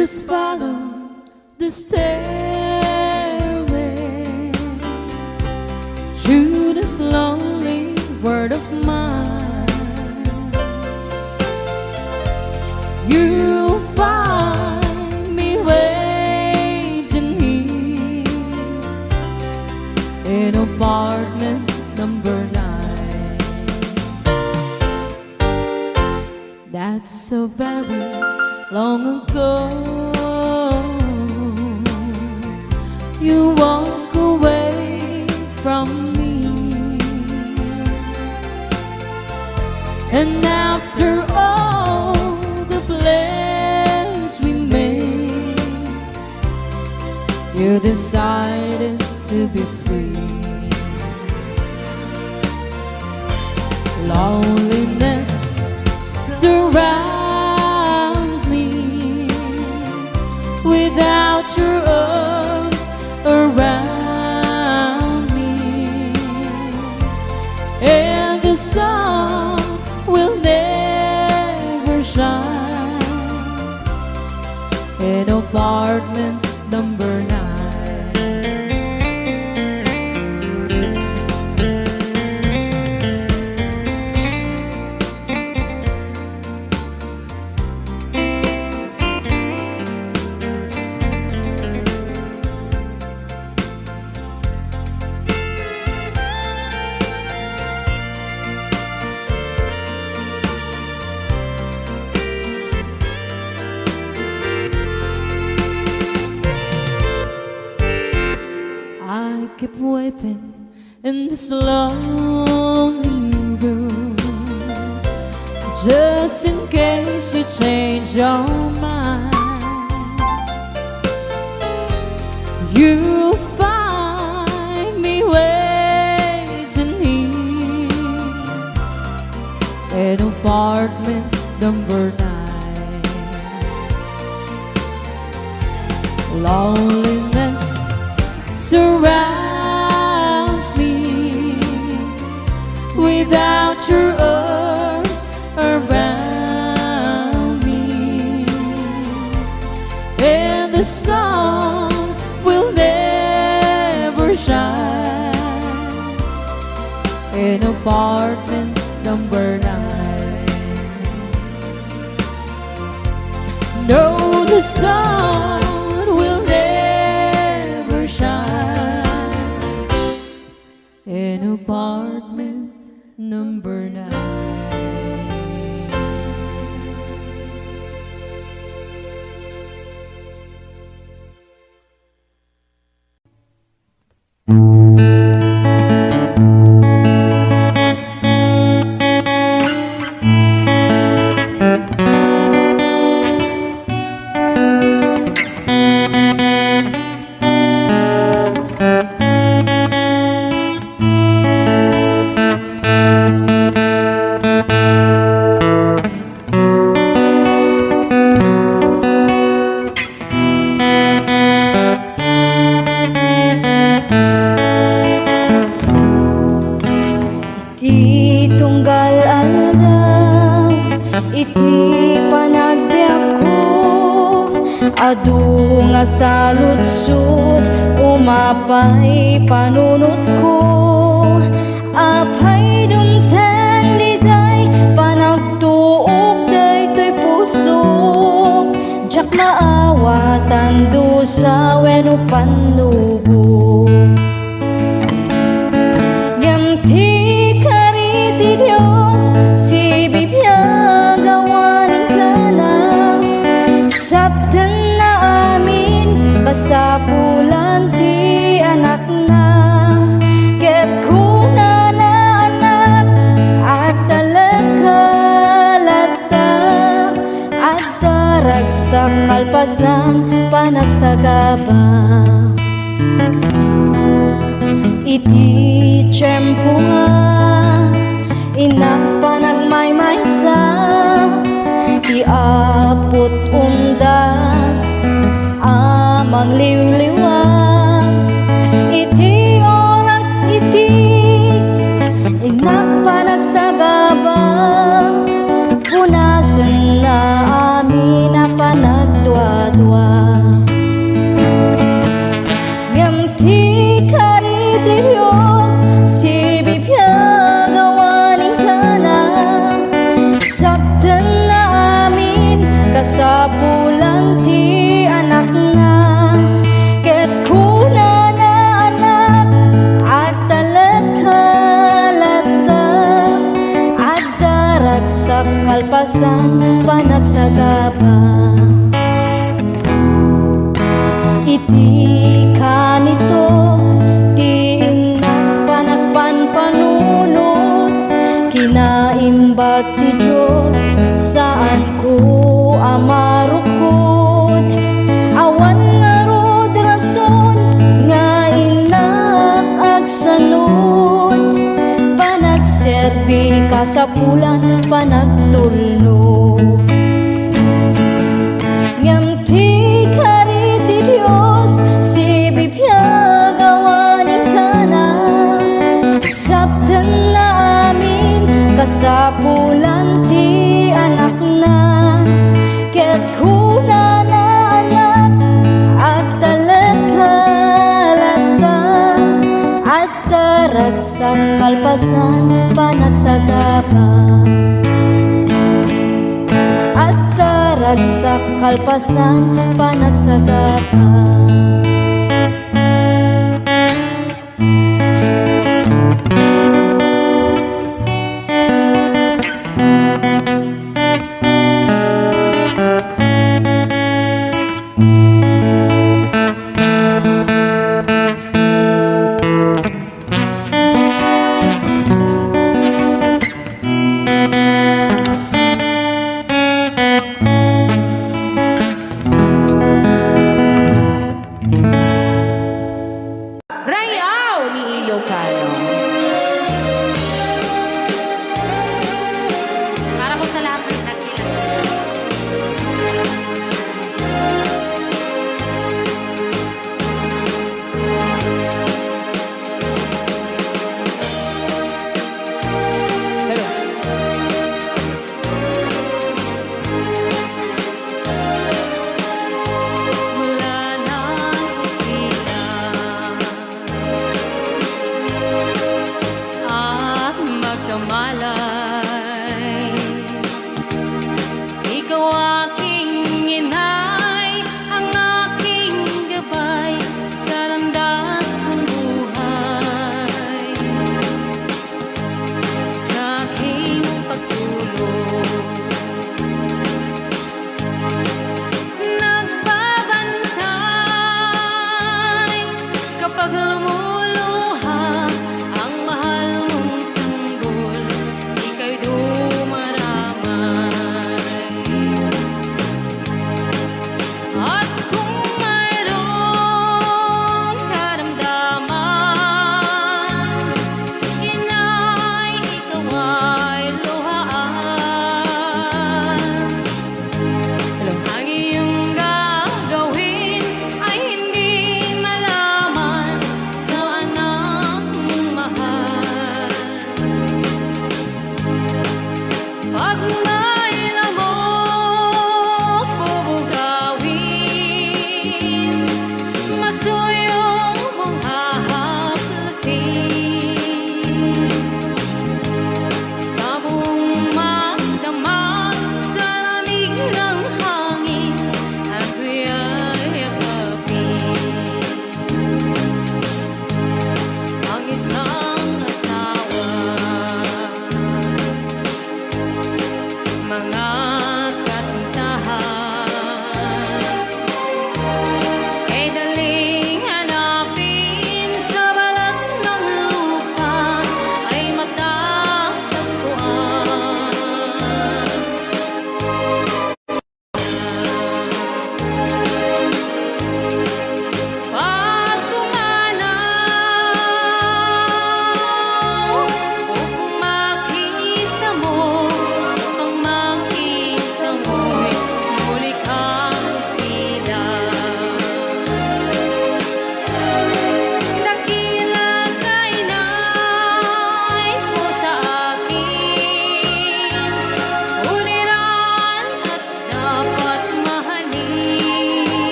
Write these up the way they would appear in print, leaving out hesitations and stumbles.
just follow the stairway to this lonely world of mine. You'll find me waiting here in apartment number 9. That's so very long ago. You walk away from me, and after all the plans we made, you decided to be free. Loneliness surrounds me without your arms around me, and the sun will never shine in apartment number 9. I keep waiting in this lonely room, just in case you change your mind. You'll find me waiting here in apartment number 9. Loneliness surrounds me without your arms around me, and the sun will never shine in apartment number 9. No, the sun will never shine in apartment number 9. Iti tunggal aldaw, iti panagbiag ko, adu nga saludsud, umapay panunot ko. Apay dumten liday, panagtuok daytoy pusok, jak maawatan dusa wenno panubo. Dios, si bibiyag awanin ka na, sabtan na amin, kasapulan ti anak na, ket kuna na anak, at talagkalatak, at darag sa kalpasan, panagsagaba. Iti tiyempo nga, inak panagmaymaysa, iapot undas, amang liwliwag. Iti oras iti, inak panagsagaba, punasan na amin na panagduat. adwa. Ngamti kari ti Diyos, si bibiyag awaning ka na. Sabtan na amin, kasapulan ti anak na. Ket kuna na anak, at talagkalata. At darag sa kalpasan, panagsagapa. Iti kanito, ti inak panagpan panunot. Kinaimbag ti Diyos, saan ko amarukod. Awan nga rod rason, nga inak agsanod. Panagserbi ka sa pulan, panagtulno. Ngamti kari ti Diyos, si bibiyag awaning ka na. Sabtan na amin, kasapulan ti anak na. Ket kuna na anak, at talagkalata. At darag sa kalpasan, panagsagapa. At darag sa kalpasan, panagsagapa.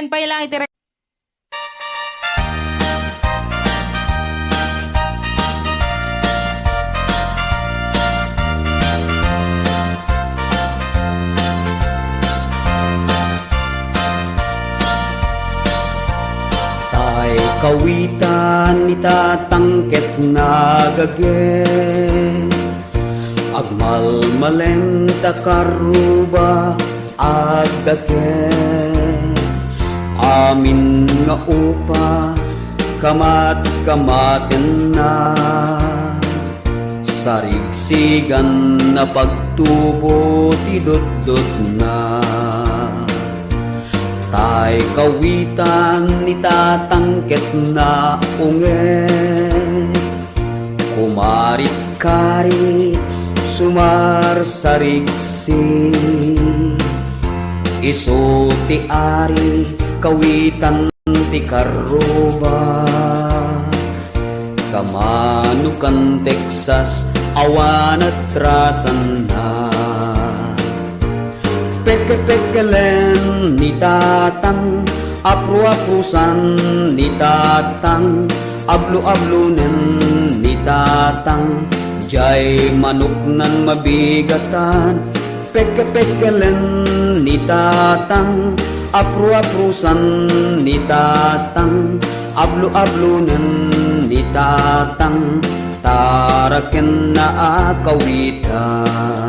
Tireng pailang itireng. Tay kawitan itatangket nagage agmalmalen takaruba agdake amin nga upa kamat kamaten na sarigsigan na pagtubo tidot-dot na tay kawitan itatangket na unge kumarit-kari sumar sarigsi iso ti ari kawitan ti karuba kamanukan Texas awan at rasan na peke-pekelen ni tatang apru-aprusan ni tatang ablu-ablunen ni tatang jay manok nan mabigatan peke-pekelen ni tatang apru-aprusan ni tatang ablu-ablunen ni tatang taraken na akawitan.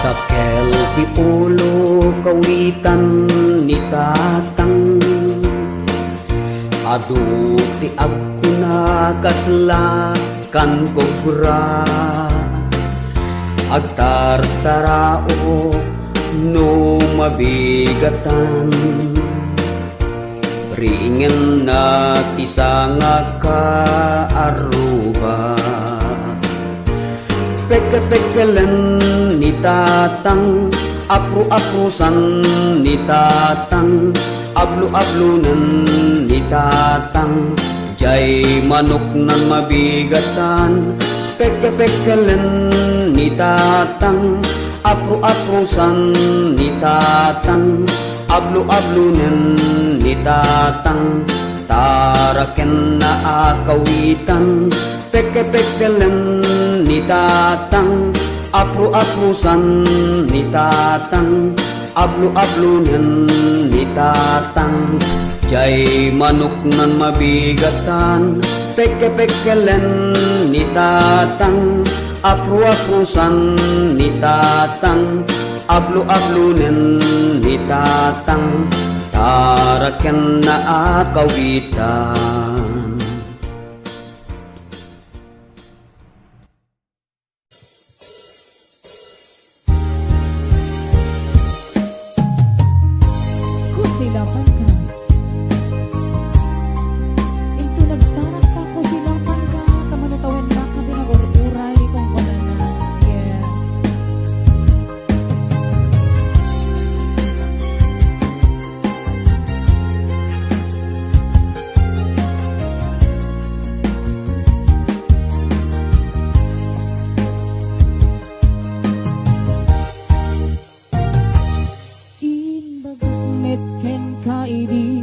Takel ti ulo kawitan ni tatang adu ti agkuna kaslakan kobra agtartarao no mabigatan ringen na ti sanga kaaruba peke-pekelen ni tatang apru-aprusan ni tatang ablu-ablunen ni tatang jay manok nan mabigatan peke-pekelen ni tatang apru-aprusan ni tatang ablu-ablunen ni tatang taraken na akawitan peke-pekelen ni tatang apru-aprusan ni tatang ablu-ablunen ni tatang jay manok nan mabigatan peke-pekelen ni tatang apru-aprusan ni tatang ablu-ablunen ni tatang taraken na akawitan. Kusilapan ka. Ito nagsarak ka, kusilapan ka. Kamanutawin na ka, binag-uray kung wala na. Yes. Inbagat met ken kaidi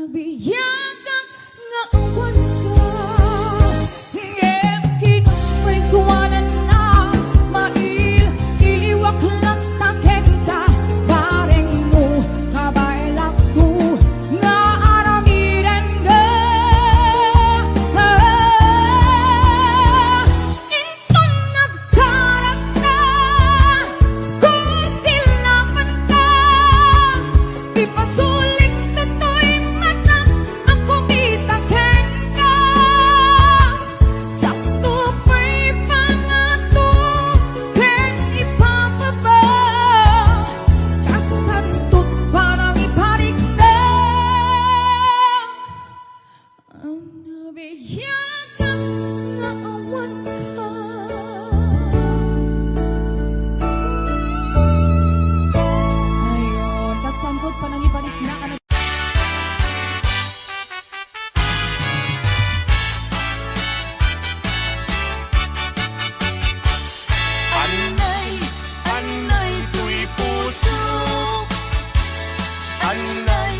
nabiyag nga awan ka. Hingin may suwanan na mail-iliwak lang takenta. Bareng mo kabailak ko nga aramiren ka. Into nagsarak na kung silapan ka. Ipasulit to'y matang ang kumitaken ka. Sakto pa'y pangato ken ipapaba. Kastantot parang iparik na. Ang nabiyagan na awan ka. Ayun, kastantot pa nang iparik na ka. Anay, anay tuy puso. Anay,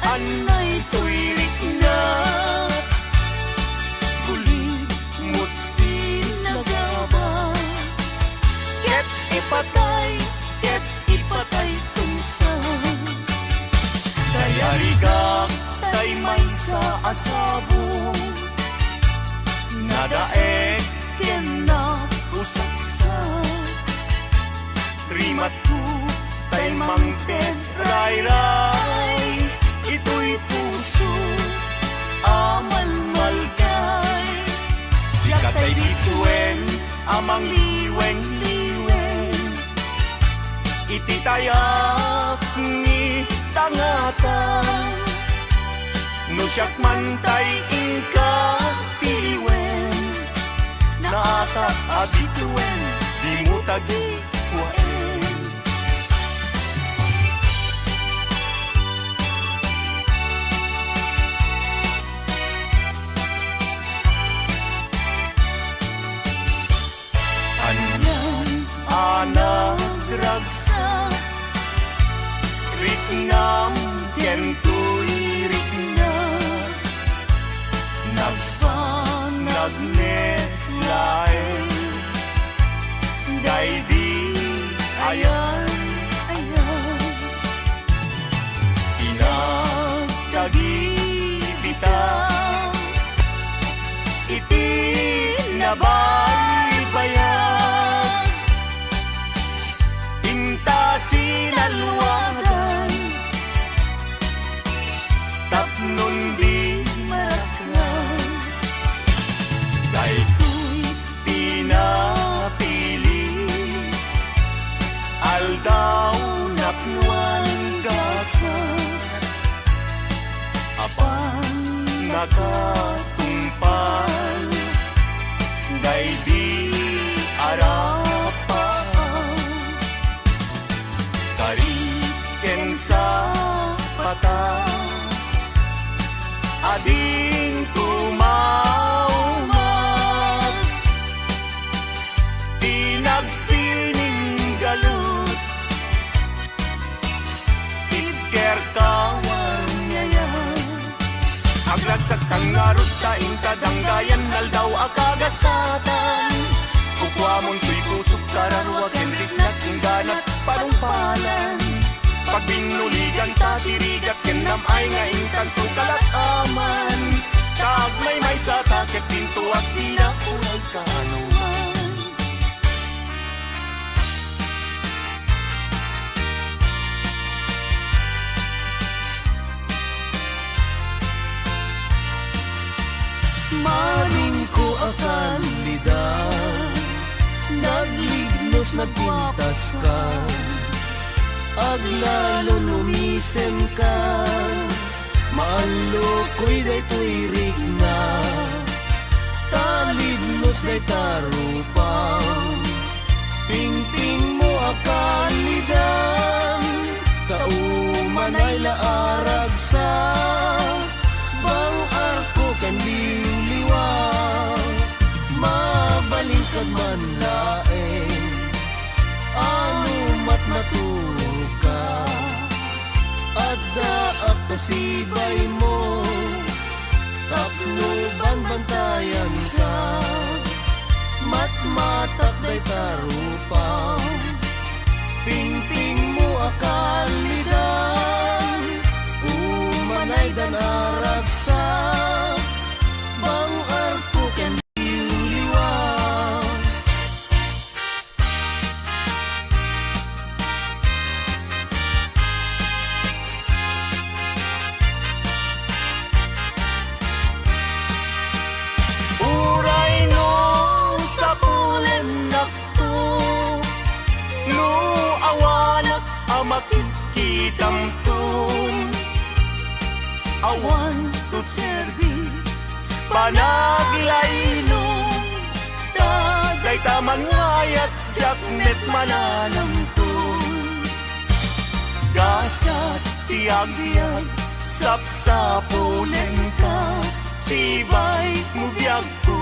anay tuy rikna. Guling mutsi nagaba. Ket ipatay tungsa. Dayarigak, tay may sa asabong. Nadaek, ken na usaksa. Rimat ko, tay mangped, ray-ray. Ito'y puso, amal-malgay. Sikat ay bituin, amang liweng-liweng. Ititayak ni tangatan. No siyak man tay ingka tiliwen. Naata abituin, di mo tagi kuwain. Anan, anang ragsa. Riknam, kentuy rikna. Nagnetlain. Day di ayan, ayan. Inagkagibitaw. Iti nabalibayan. Inta sinalwagan. Tapnon di maraklan. Dahil ko'y pinapili. Aldaw napnuan gasa. Apang nakatumpal. Dahil di arapaw. Kariken sa mata. Ading tumawag. Tinagsining galut. Idker kawan niya. Agragsak kang narot sa intadanggayan. Naldaw akagasatan. Kukwamon tuy kusok kararwag. Henrik na kingganat parumpalan. Pag binuligan tatirigat kenam ay nga inkanto kalat aman. Kagmay may sa takit pinto at sila kulay kanuman. Maring ko akan lidan. Naglignos nagpintas ka. Aglalo lumisem ka. Maalo ko'y day tuirik na. Talidnos day tarupaw. Pingping mo akalidan. Kauman ay laarag sa bang arko kan liw-liwaw. Mabalingkad man laeng. Ano mat matulog ka. Adda kasibay mo, tapno banbantayan ka, matmatak day tarupang, pingping mo akalidan, umanay dan aragsa, bang arko ken liwliwang. Uray no sa pulen nakto, no awanak amakikidamton, awan tut serbi panaglainong, taday taman ngayat jaknet mananamton, gasat tiag-biag sapsapulen ka, sibay mo biyag ko,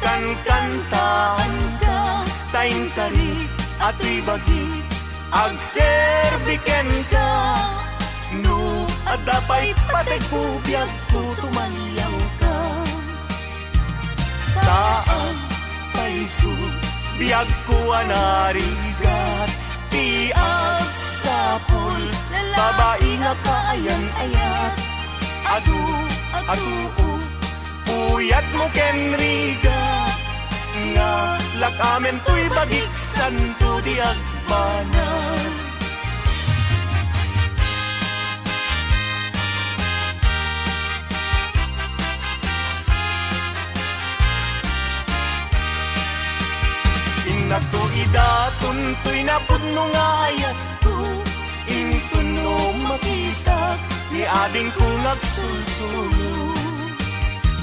kankantaan ka, taing tarik at ibagi, agserbiken ka, no at dapay patay po biyag ko, tumalyaw ka. Taang paiso, biyag ko anarigat, tiag sapul, babae nga kaayan-ayat, adu, puyat mo kenriga, nga lakamen to'y bagiksan to di agbanan. Inakto idatun to'y napudno nga ayat ko, intun no makita, ni ading ko nagsulsulo.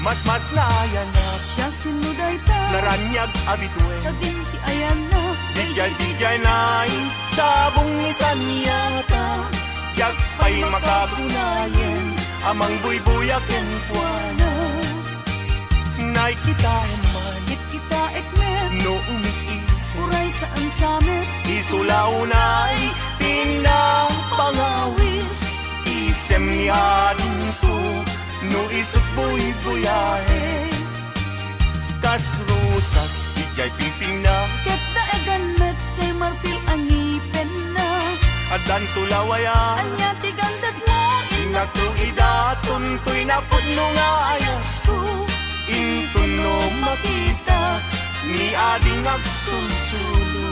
Mas na ayan na, Siya sinuday ta, naranyag abituen, sa dinti ayan na, dijay na'y sabong isan yata, jag pa'y makagunayen, amang buybuyaken puana. Naikitahan man, hit kita ekmet, no umis-isip, uray saan samet, isulaw na'y pinapangawis, isem ni adin ko, no isut buy-buyahe. Kas rosas, dijay pingping na, ket na egan met, chay marfil ang ngipin na, adan tulawayan, anya tigandat mo, inakto idatun to'y napudno nga ayat ko, intun no makita, ni ading agsulsulo.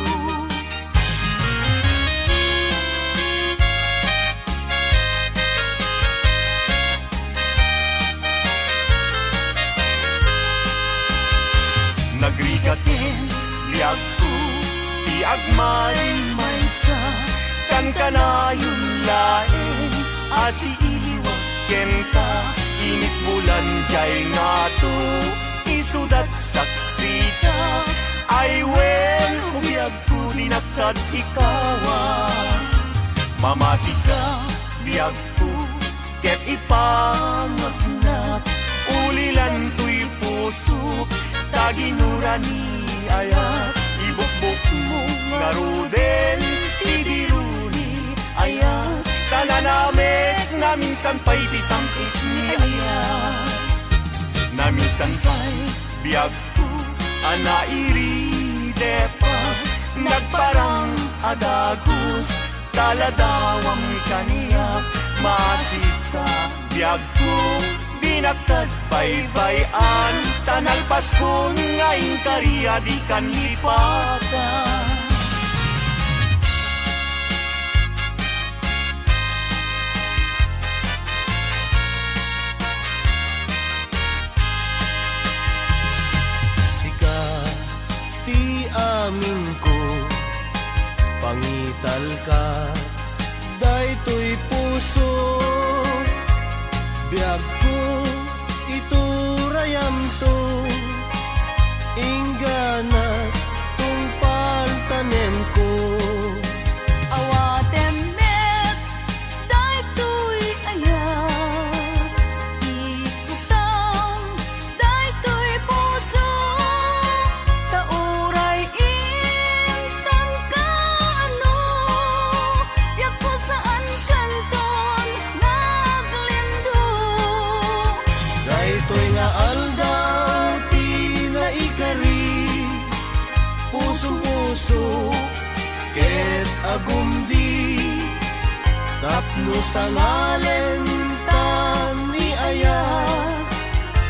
Nagrigatin, liag ko, tiag may sa, kan kanayon laeng, asi iliwag kenta, init bulan jay nga to, isudat saksita, ay wen, umiyag ko, dinakad ikawa, mamati ka, liag ko, ket ipangagnat, ulilan to'y puso, taginurani ayat, ibukbuk mo nga rudel, idiruni ayat, tananamek na minsan pa'y disangkit ni ayat, na minsan pa'y biyag ko, anairi depa, nagparang adagos, taladawang kaniya, masita biyag ko, dinagtad baybayan, tanal Pasko ngayon kariya di kan lipatan. Sika ti amin ko, pangital ka, daytoy puso, biyag ko, iturayam to, inggana, tungpal tanem ko. awatem met, daytoy ayat, ikutang, daytoy puso, tauray intang kaano, yak ko saan kanton, aldaw ti naikari, puso-puso ket agumdi, tapno sa ngalen tan ni aya,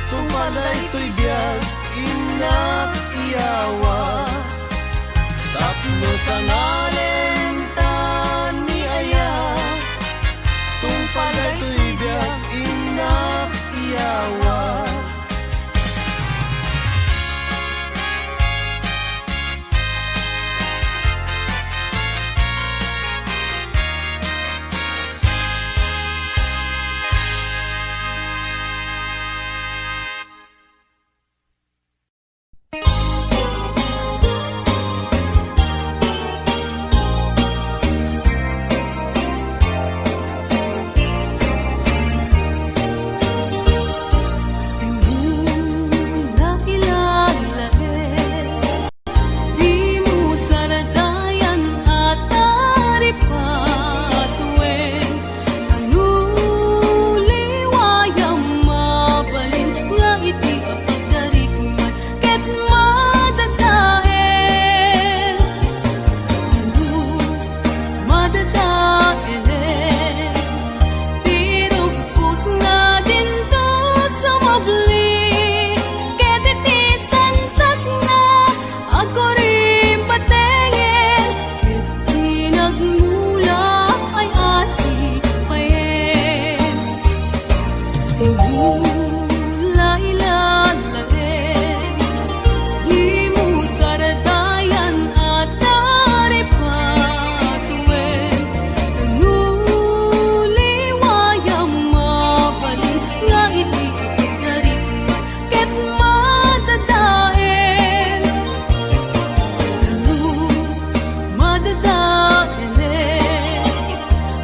tumalay to'y biyag inak iyawa, tapno sa ngalen tan ni aya, tumalay to'y biyag inak iyawa.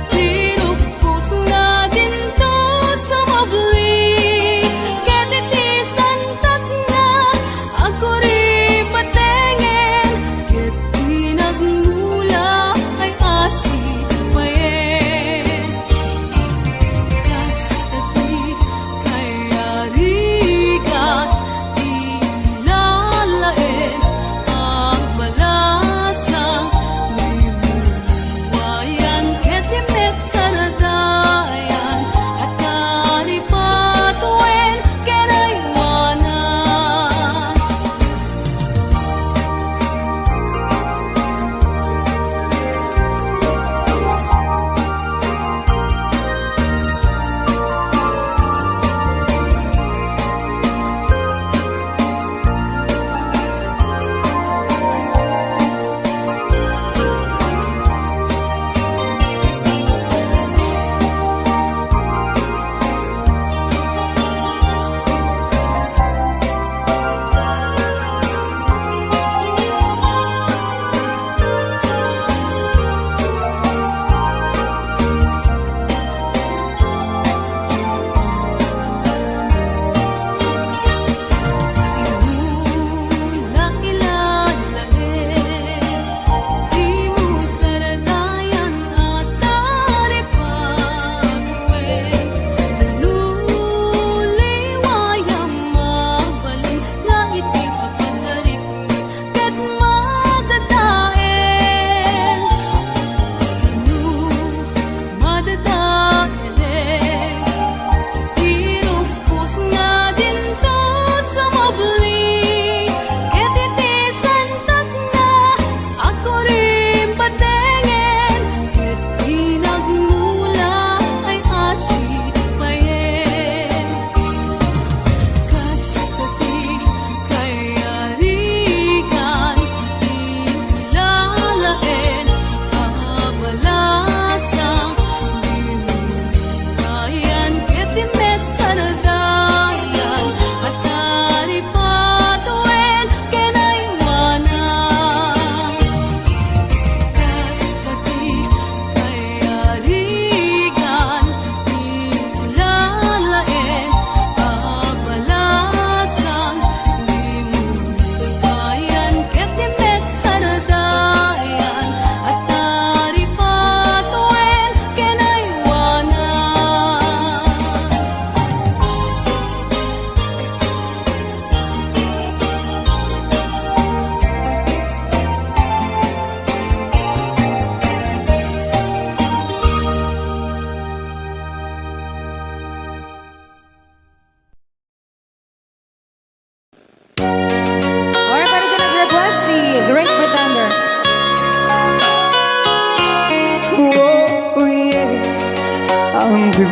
Tinupos na din to sa mabli.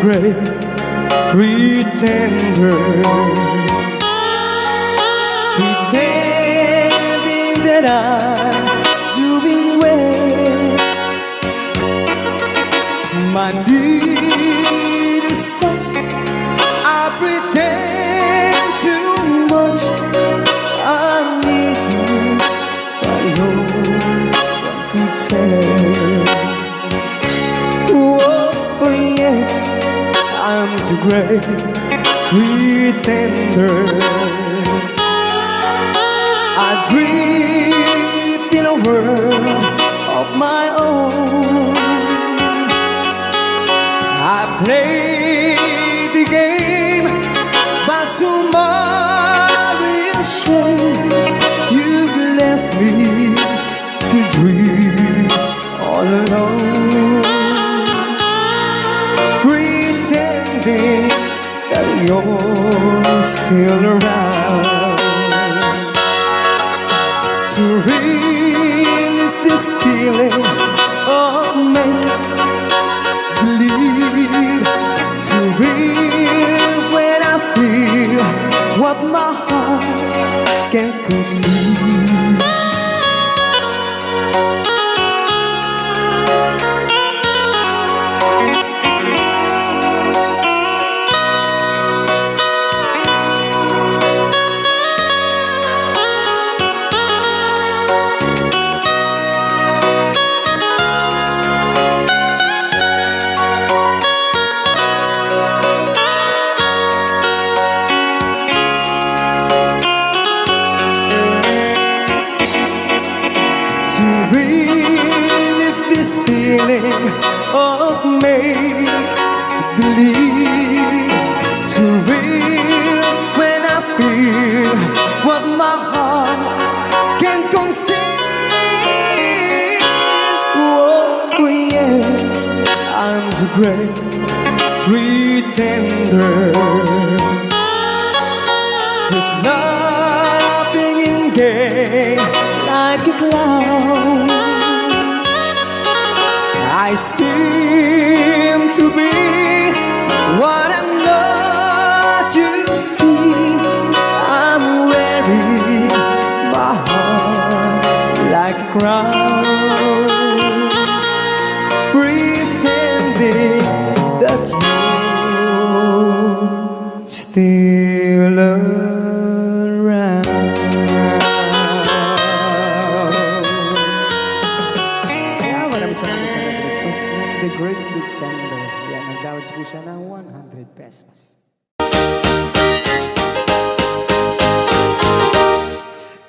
great pretender, pretending that I'm doing well. My need is such, I pretend too much. I need you, but no one could tell. Oh yes, I'm too great pretender. I dream in a world of my own. I play the game, but tomorrow is shame. You've left me to dream all alone, pretending that you're still around. To release this feeling of make-believe, to real when I feel what my heart can conceive. Relive this feeling of make-believe, to real when I feel what my heart can conceive. Oh yes, I'm the great pretender, just laughing in gay like a clown. I seem to be what I'm not, you see. I'm wearing my heart like a crown, pretending that you're still around. The Great Pretender. Yan, nag-awards po siya ng 100 pesos.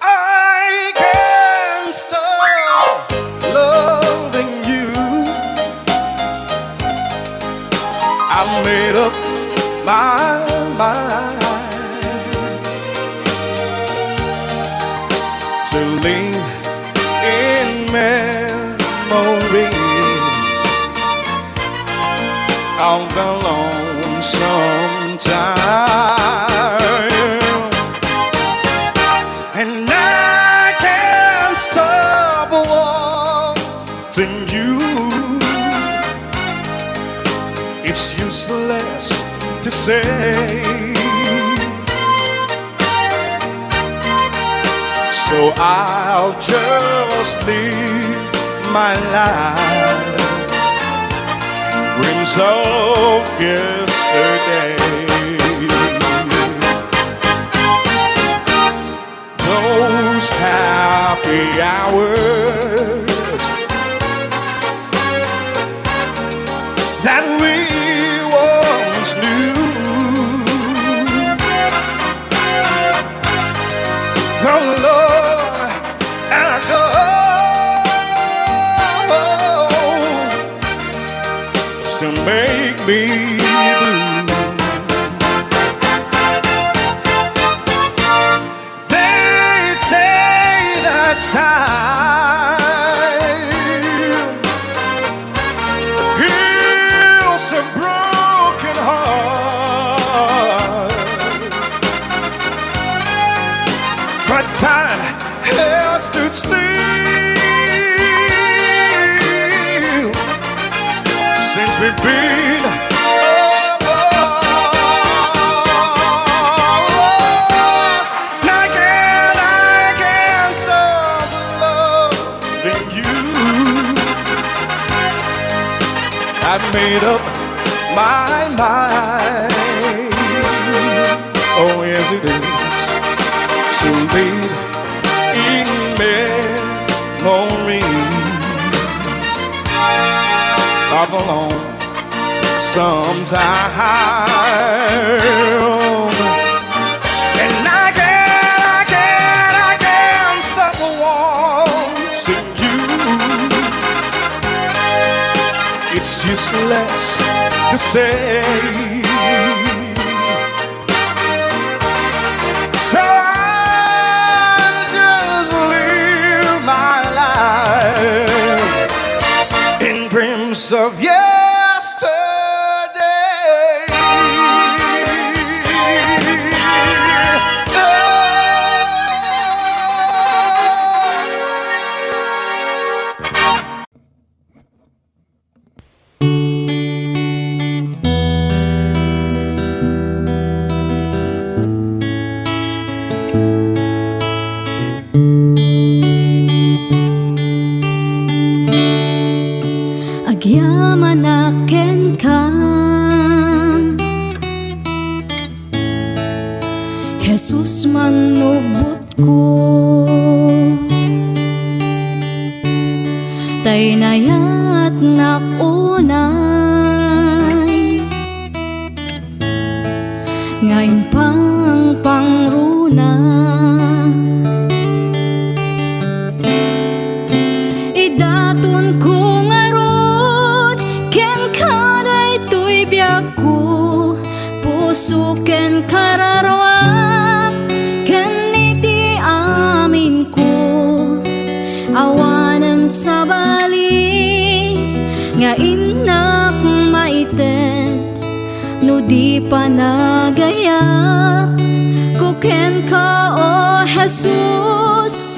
I can't stop loving you. I made up my mind to lean in memory of the lonesome time, and I can't stop wanting you. It's useless to say, so I'll just live my life, dreams of yesterday. Those happy hours that we once knew, oh Lord, to make me blue. They say that time heals a broken heart, but time has stood still since we've been made up my mind. Oh, yes, it is to live in memories of a long sometime. And I can't stop wanting you. It's useless to say. So I'll just live my life in dreams of yesterday. Agyaman akin ka, Jesus manubot ko, tay nayat nakunay, ngayon pang pangruna. Idaton ko ngarod, ken kaday tuy biag ko, puso ken kararwa, ken iti amin ko, awanan sa bali, nga inak maited, no di pa nagaya, ko ken ka o Jesus,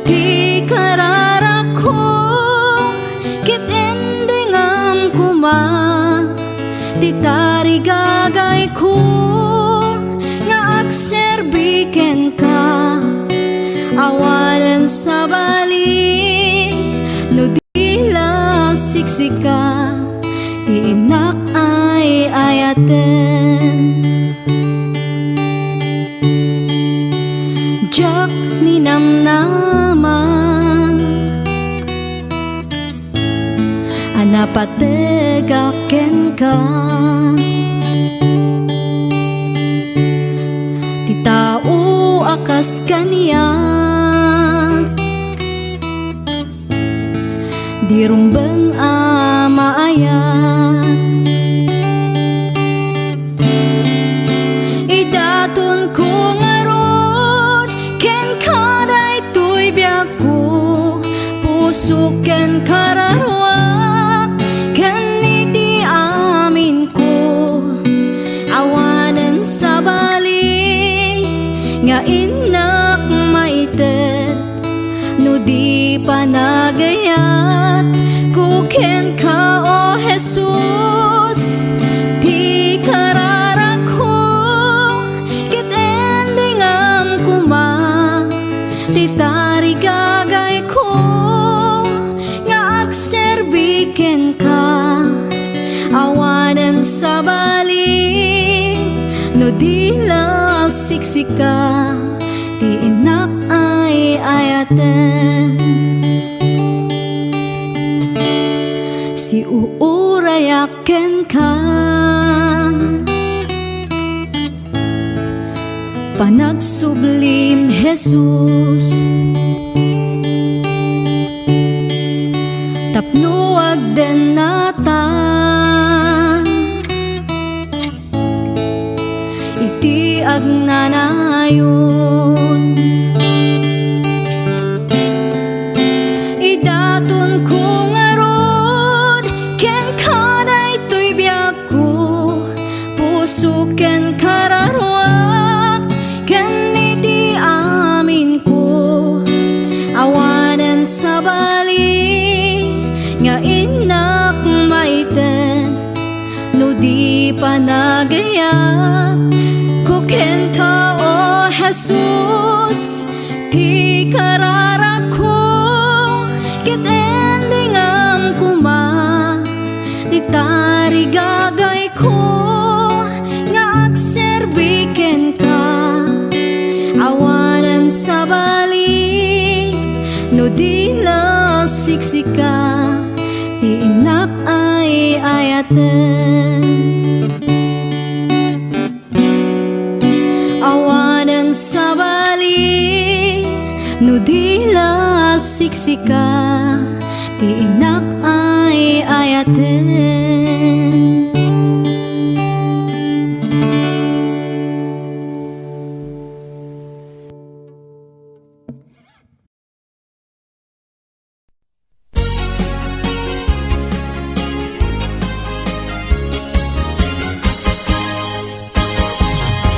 ti karara ko, kit endingam kuma, ti tarigagay ko, nga agserbiken ka, awanan sa bali, no di la siksika, ti inak ay ayaten. Jak ni namnama, anapategaken ka, ti tao akas kaniya, di rumbeng amaaya. Idaton ko ngarod, ken kaday tuy biag ko, puso ken kararwa, ken iti amin ko, awanan sa bali, nga inak maited, no di pa nagayat, ko ken ka o Jesus, ti karara ko, kit endingam kuma, ti tarigagay ko, nga agserbiken ka, awanan sa bali, no di la siksika, ti inak ay ayaten. Si uurayaken ka, panagsublim Jesus, tapno agden nata, iti agnanayon. Idaton ko ngarod, ken kaday tuy biag ko, puso ken kararwa, ken iti amin ko, awanan sa bali, nga inak maited, no di pa nagayat, ko ken ka o Jesus. dila siksika, ti inak ay ayaten. Awanan sa bali, no dila siksika, ti inak ay ayaten.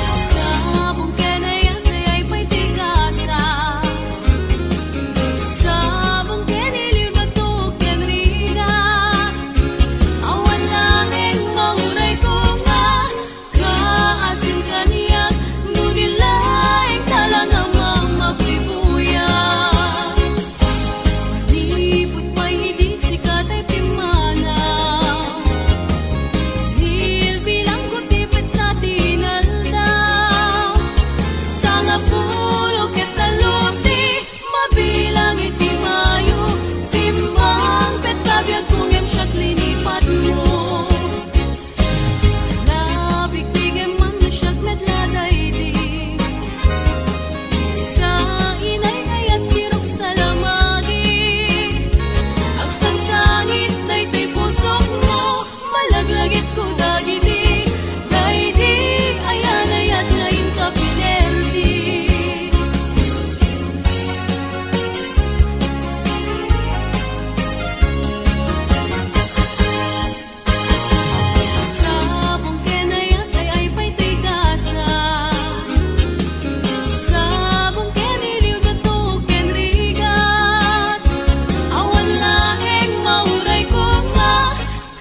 Sabong kenayat ay may tigasa, sabong keniliw na to kenrida, awan langeng mauray ko nga, kaasin kaniyak, nudilaing talangang mamapibuya. Malipot pa hindi sikat ay pimana, dil bilang kutipid sa tinaldaw, sana pulo ketalukti, mabilang iti mayo, simbang petabiyag kung siya linipat mo. Nabigtigem man na siyag medladay di, kainay kayat sirok sa lamagi, ang sangsangit na ito'y pusok mo, malaglagit ko dagiti, dahidi ayan ayat ngayon ka pinerdi. Sabong kenayat ay pa'y tigasa, sabong keniliw na to kenrigat, awan laheng mauray ko nga,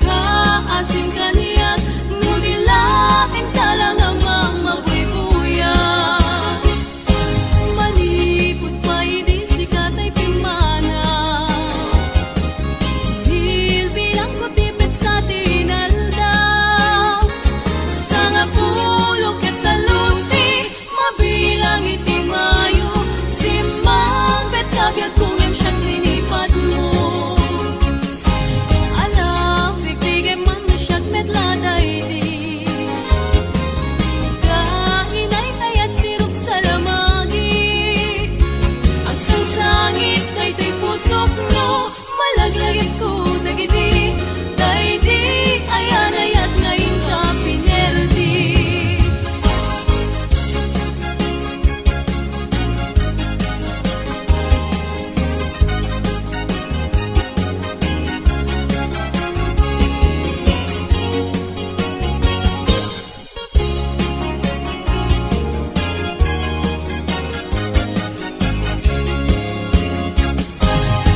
kaasim kaniyak, nudilaing talangang mamabuy-buya. Malipot pa hindi sikat ay pimana, dil bilang kutipid sa tinaldaw, sanga pulo ketalukti, mabilang iti mayo, simbang petabiyag kung siyang linipat mo. Alam, bigtigem man na siyag medladay di, kainay kayat sirok sa lamagi, ang sangsangit na ito'y pusok mo, malaglagit ko dagiti, dahidi ayan ayat ngayon ka pinerdi.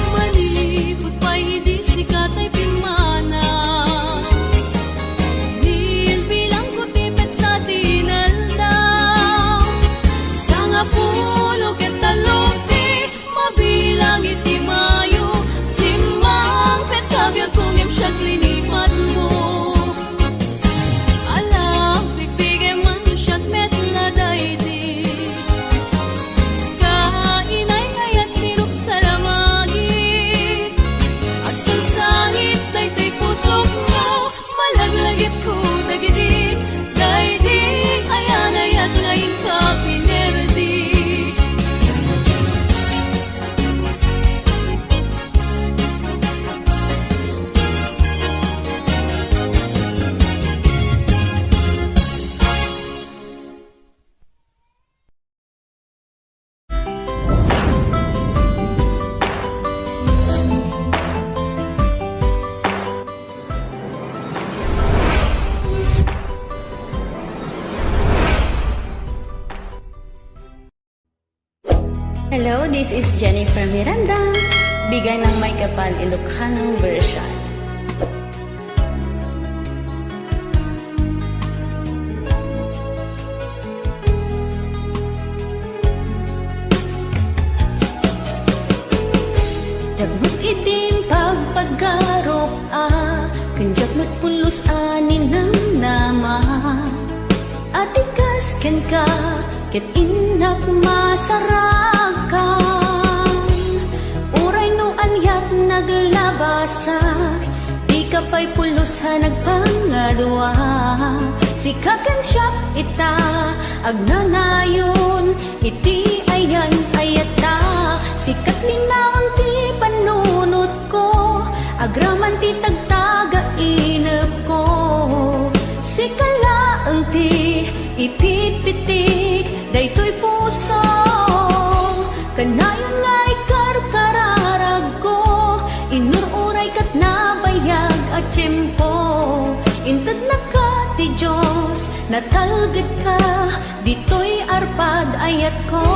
Malipot pa hindi sikat ay pimana, dil bilang kutipid sa tinaldaw, sanga pulo ketalukti, mabilang iti mayo, simbang petabiyag kung siyag linipat mo. Alam, bigtigem man siyag medladay di, kainay kayat sirok sa lamagi, at sangsangit na ito'y pusok mo, malaglagit ko dagiti, dahidi ayan ayat ngayon ka pinerdi. Hello, this is Jennifer Miranda. Bigay ng may kapal Ilocano version. Jagbut itim pagpaggarop kanjak magpulos anin ng nama. Atikas ken ka ket inak masarakan. Ura naglabasak, di ka pa'y pulos ha nagpangadwa. Sikakan siya ita, agnanayon, iti ayan ayata. Sikat linaon ti panunot ko, agraman ti tagtaga inep ko. Sikalaang ti ipitpitik, daytoy puso, kanayon nga'y karkararag ko. Inururay kat nabayag at tiyempo, intad na ka ti Diyos, natalgad ka, dito'y arpad ayat ko.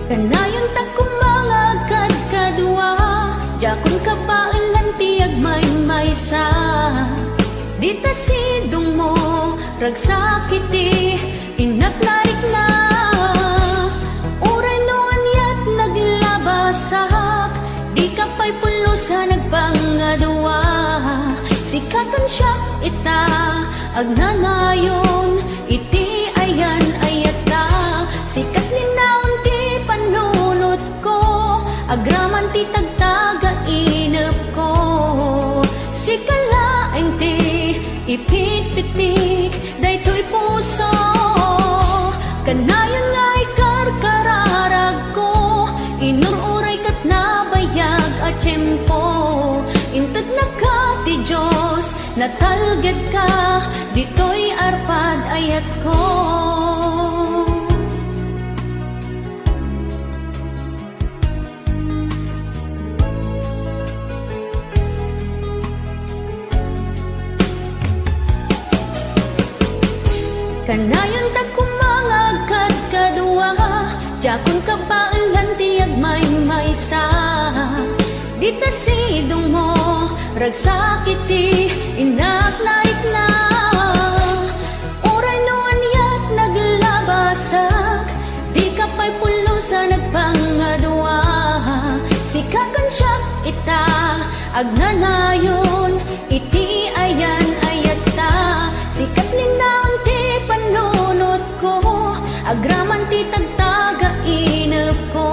Kanayon ta kumangagad kadwa, jakon ka pa ilan tiyag may-maysa. Dita sidong mo, ragsakiti, inaknarik na. Uray noon yat naglabasak, di ka pa'y pulusa nagpangadwa. Sikakan siya ita, agnanayon, iti ayan ayata. Sikat linaon ti panunot ko, agraman ti tagtaga inep ko. Sikalaeng ti ipitpitik, daytoy puso, kanayon nga'y karkararag ko. Inururay kat nabayag at tiyempo, intad na ka ti Diyos, natalgad ka, dito'y arpad ayat ko. Kanayon ta kumangagad kadwa, jakon ka pa ilan tiyag may-maysa. Dita sidong mo, ragsakiti, inaknarik na. Uray noon yat naglabasak, di ka pa'y pulusa nagpangadwa. Sikakan siya ita, agnanayon, iti ayan ayata. Sikat linaon ti panunot ko, agraman ti tagtaga inep ko.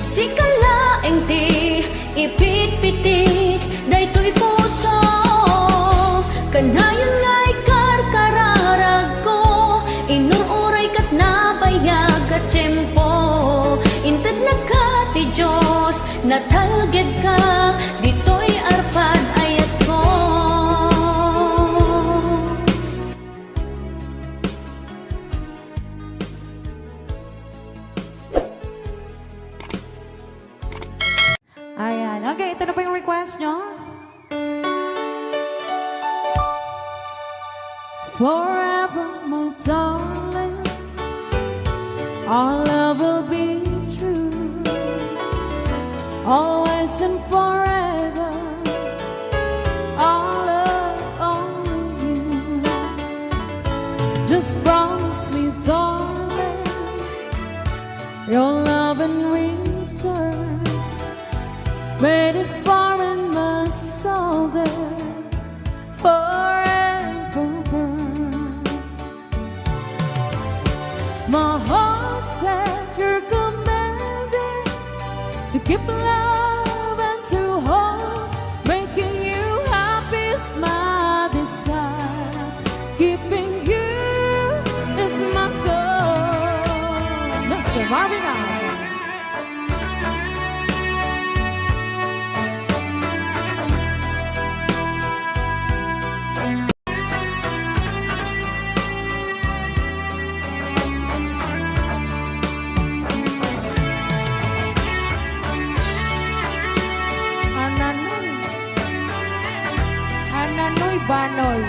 Sikalaeng ti ipitpitik, daytoy puso, kanayon nga'y karkararag ko. Inururay kat nabayag at tiyempo, intad na ka ti Diyos, natalgad ka, dito'y arpad ayat ko. Ayan. Okay, ito na po yung request nyo. Forever, my darling, our love will be true. Always and forever, our love only you. Just promise me, darling, your love in return. Made us far in my soul there forever. My heart said you're commanding to keep love and to hold, making you happy is my desire. Keeping you is my goal. Mr. Marvin Allen. Ananoy Banoy.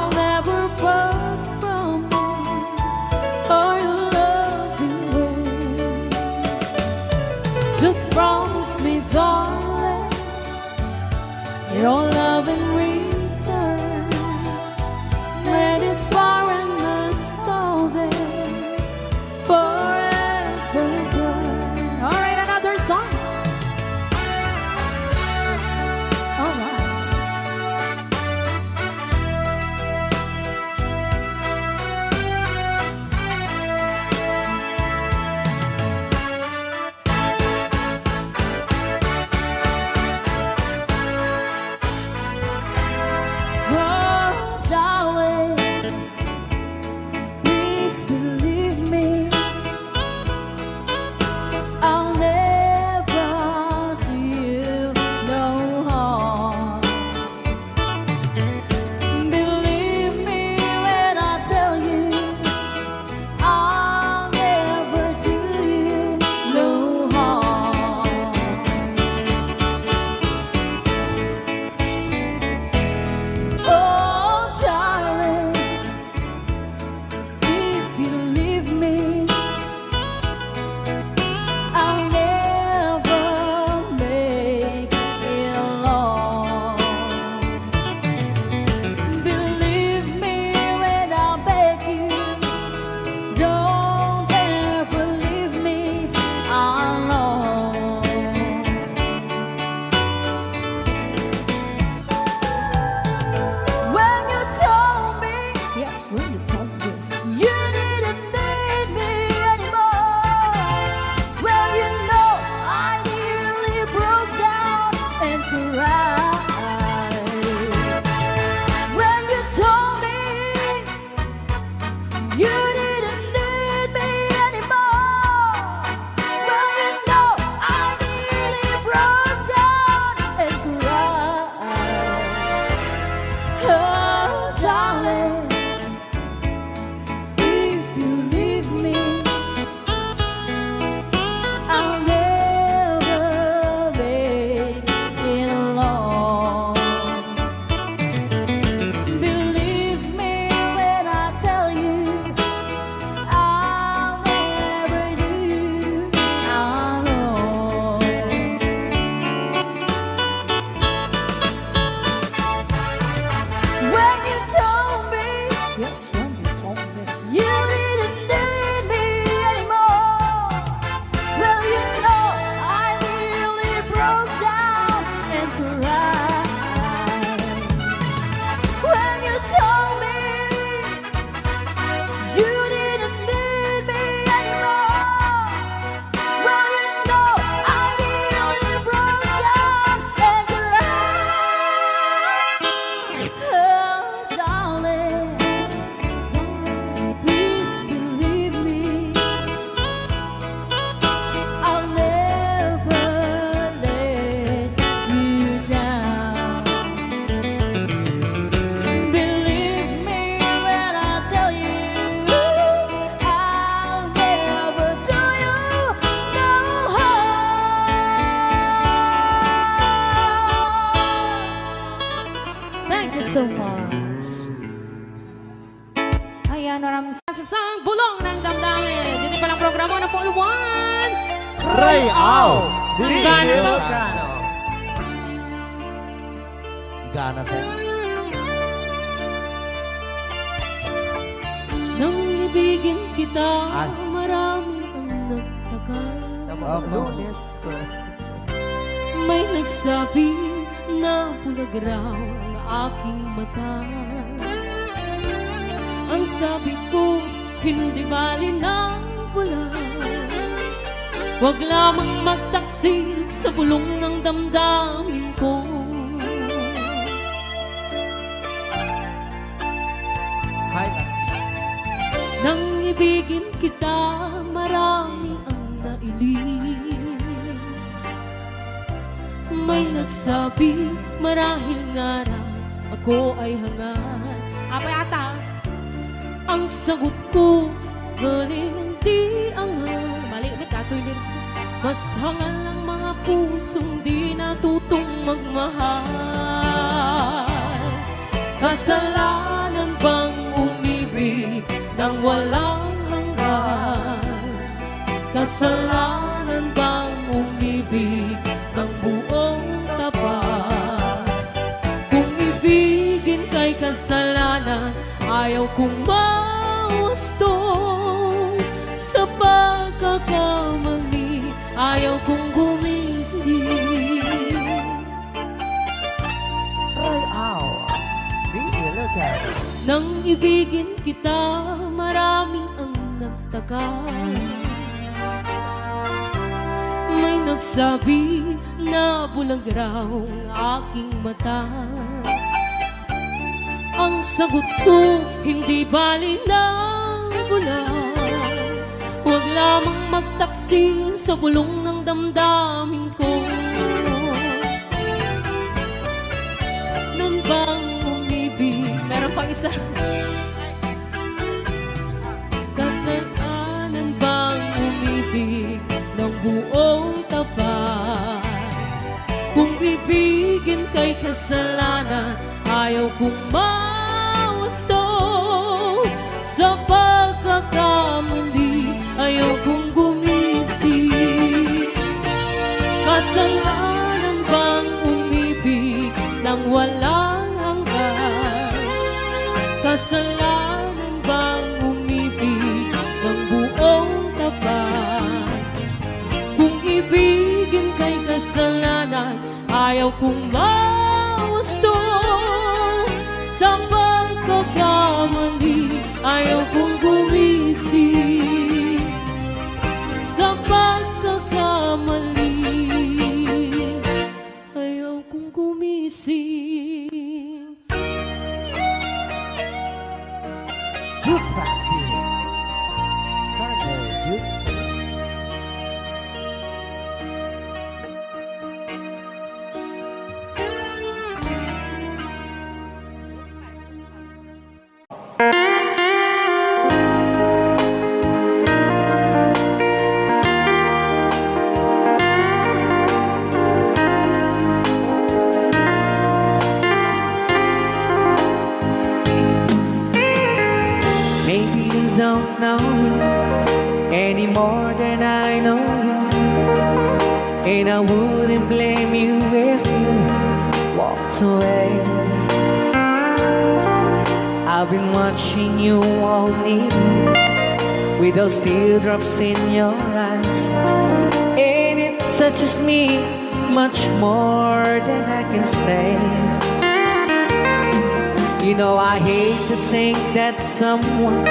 I'll never part from you or your loving way. Just promise me, darling, your love and return when it's far and us all there forever. All right, another song. All right. Oh, darling, please believe me. I'll never do you no harm. Believe me when I tell you, I'll never do you no harm. Oh, darling, if you leave me, I'll never make it long. Believe me when I beg you, don't ever leave me alone. When you told me, yes, when you told me, you didn't need me anymore. Well, you know, I nearly broke down and cried. When you told me you didn't need me anymore. Well, you know, I nearly broke down and cried. Oh, darling, if you leave me, I'll never make it long. Believe me when I tell you, I'll never do you alone. When you told me, yes, when you told me, you didn't need me anymore. Well, you know, I nearly broke down and cried. When you told me you didn't need me anymore. Well, you know, I nearly broke down and cried. Oh, darling, please believe me. I'll never let you down. Believe me when I tell you, I'll never do you no harm. Thank you so much. Ayan, maraming Sa bulong ng damdamin. Dito palang programa na po One. Ray Au! Ganso. Gana sa Nang ibigin kita, Ay. marami ang nagtagal. Lunes. May nagsabi na bulag raw ang aking mata. Ang sabi ko, hindi bali ng bulag. Huwag lamang magtaksil sa bulong ng damdamin ko. Hi. Nang ibigin kita, marami ang nailing. May nagsabi, marahil nga raw ako ay hangad. Apa yata? Ang sagot ko, galing hindi anghal. Mali, may katoy lyrics. Mas hangal ang mga pusong di natutong magmahal. Kasalanan Kasalanan bang umibig ng buong tapat? Kung ibigin kay kasalanan, ayaw kong mahusto. Sa pagkakamali, ayaw kong gumising. Ray, aw. Di ilegal. Nang ibigin kita, marami ang nagtaka. May nagsabi na bulag raw ang aking mata. Ang sagot ko, hindi bali ng bulag. Huwag lamang magtaksil sa bulong ng damdamin ko. Nang bang umibig, meron pang isa. Kasalanan bang umibig ng buong tapat? Kung ibigin kay kasalanan, ayaw kong mahusto. Sa pagkakamali, ayaw kong gumising. Kasalanan bang umibig ng walang hanggan? Kasalanan bang umibig ng buong tapat? Kung ibigin kay kasalanan, ayaw kong mahusto. Sa pagkakamali, ayaw kong gumising. Sa pagkakamali, ayaw kong gumising. Jukes Vaccines. Sunday Jukes. Maybe you don't know me any more than I know you, and I wouldn't blame you if you walked away. I've been watching you all evening with those teardrops in your eyes, and it touches me much more than I can say. You know, I hate to think that someone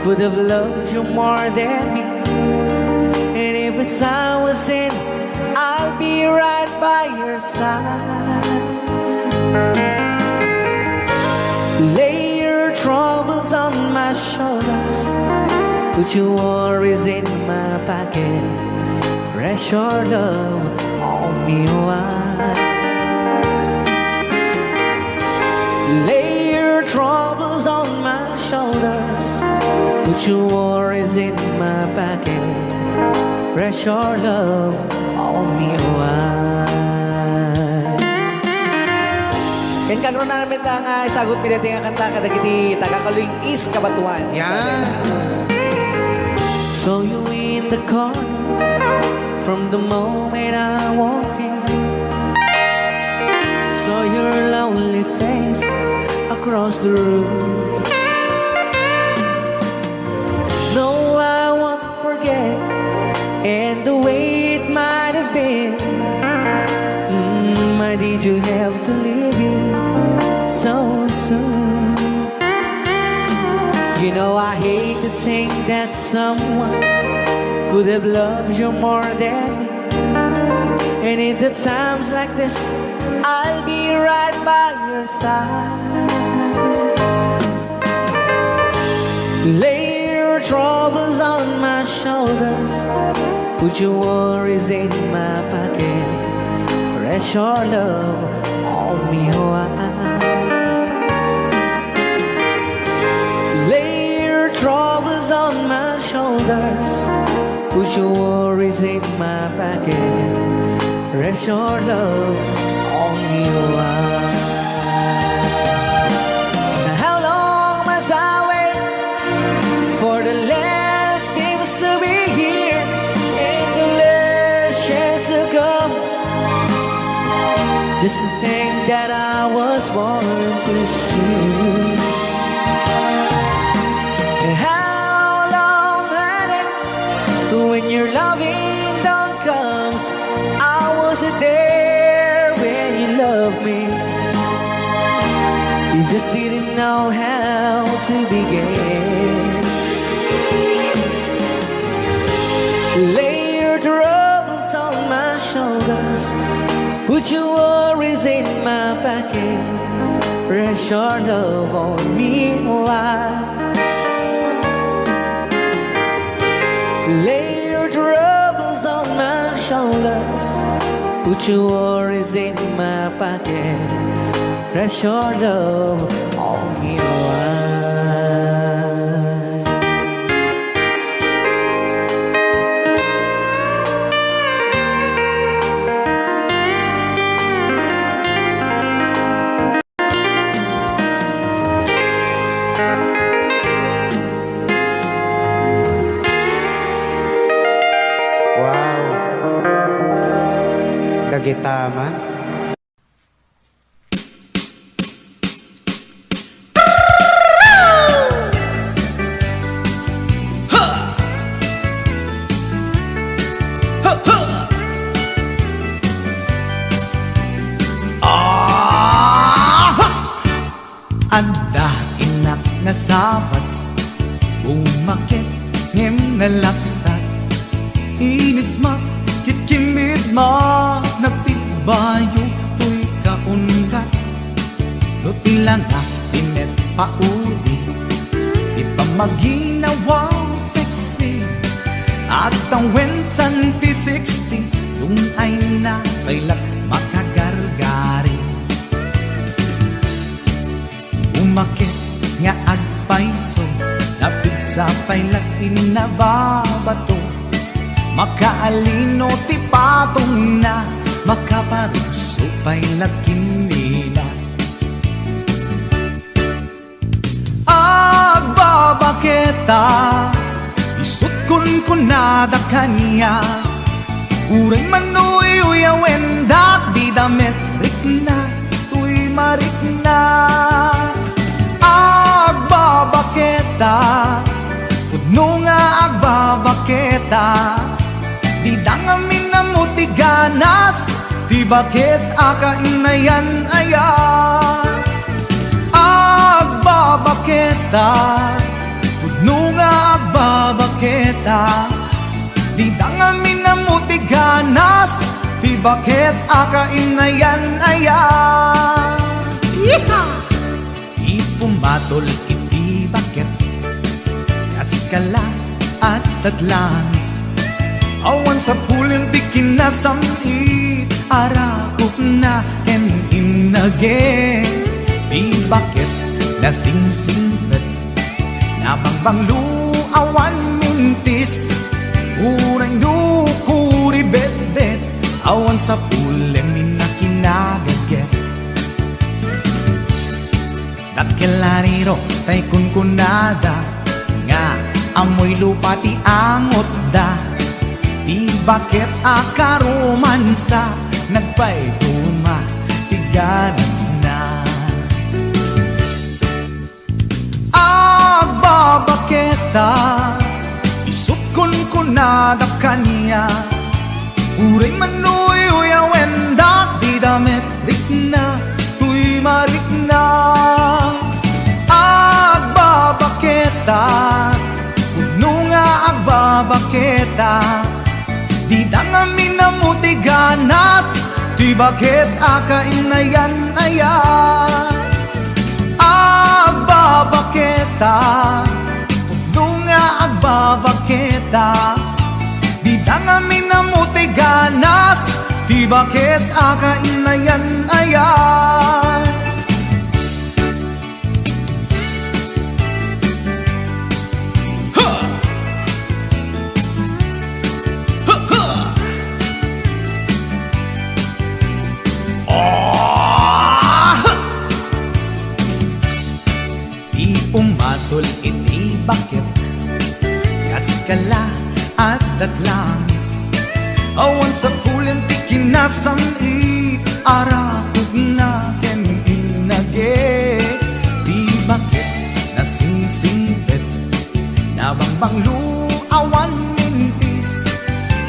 could have loved you more than me. And if it's I was in, I'll be right by your side. Lay your troubles on my shoulders, put your worries in my pocket. Rest your love on me wide. Lay your troubles on my shoulders, put your worries in my pocket. Rest your love on me wide. Ken karon na namin ang sagot pinati nga kanta kadagiti tagakaluing is kabatuan. Yan. Saw you in the corner from the moment I walked in. Saw your lonely face across the room. No, I won't forget, and the way it might have been. Why did you have to leave it so soon? You know, I hate to think that someone could have loved you more than me. And in the times like this, I'll be right by your side. Lay your troubles on my shoulders, put your worries in my pocket. Rest your love on me wide. Lay your troubles on my shoulders, put your worries in my pocket. Rest your love on me wide. How long must I wait for the last seems to be here? your loving down comes, I wasn't there when you loved me. You just didn't know how to begin. Lay your troubles on my shoulders, put your worries in my pocket, press your love on me wide. Lay your troubles on my shoulders, put your worries in my pocket, press your love on me wide. Wow. Dagitaman. Anda inak na sabat, umakit ngem na lapsat, inis makit kimid ma, nagtibayo to'y kaundat. Do tila nga tinet paudi, di pa maginawang sexy, at ang wensan ti 60, yung ay na kailat makagargari. Umakit nga agpaiso, napigsa pa'y lakin na babato, makaalino ti patong na, makaparuso pa'y lakin nila. Agbabaketa, isut kun nada kanya, uray manoy uyawen dat di damit rikna, tuy marikna. Agbabaketa, udno nga agbabaketa, di dangamin na mutiganas, di bakit akainayan aya. Agbabaketa, udno nga agbabaketa, di dangamin na mutiganas, di bakit akainayan aya. Yeehaw! Ipumatol iti bakit, kaskala at tatlangit, awan sa pulim di kinasamit, arakop na ken inage. Di bakit nasingsingpet, nabangbanglu awan mintis, uray nukuri bet-bet, awan sa pulim minakinagaget. Dakilariro tay kunkunada, nga amoy lupa ti angot da, di bakit akaromansa, nagpay tuma ti ganas na. Agbabaketa, isut kunkunada kanya, uray manoy uyawen da, di damit rikna, tuy marikna. Agbabaketa, udno nga agbabaketa, di dangamin na mutiganas, di bakit akainayan aya. Agbabaketa, udno nga agbabaketa, di dangamin na mutiganas, di bakit akainayan aya. Ipumatol iti bakit, kaskala at tatlangit, awan sa pulim ti kinasamit, arakog na ken inage. Di bakit nasingsingpet, nabangbanglu awan mintis,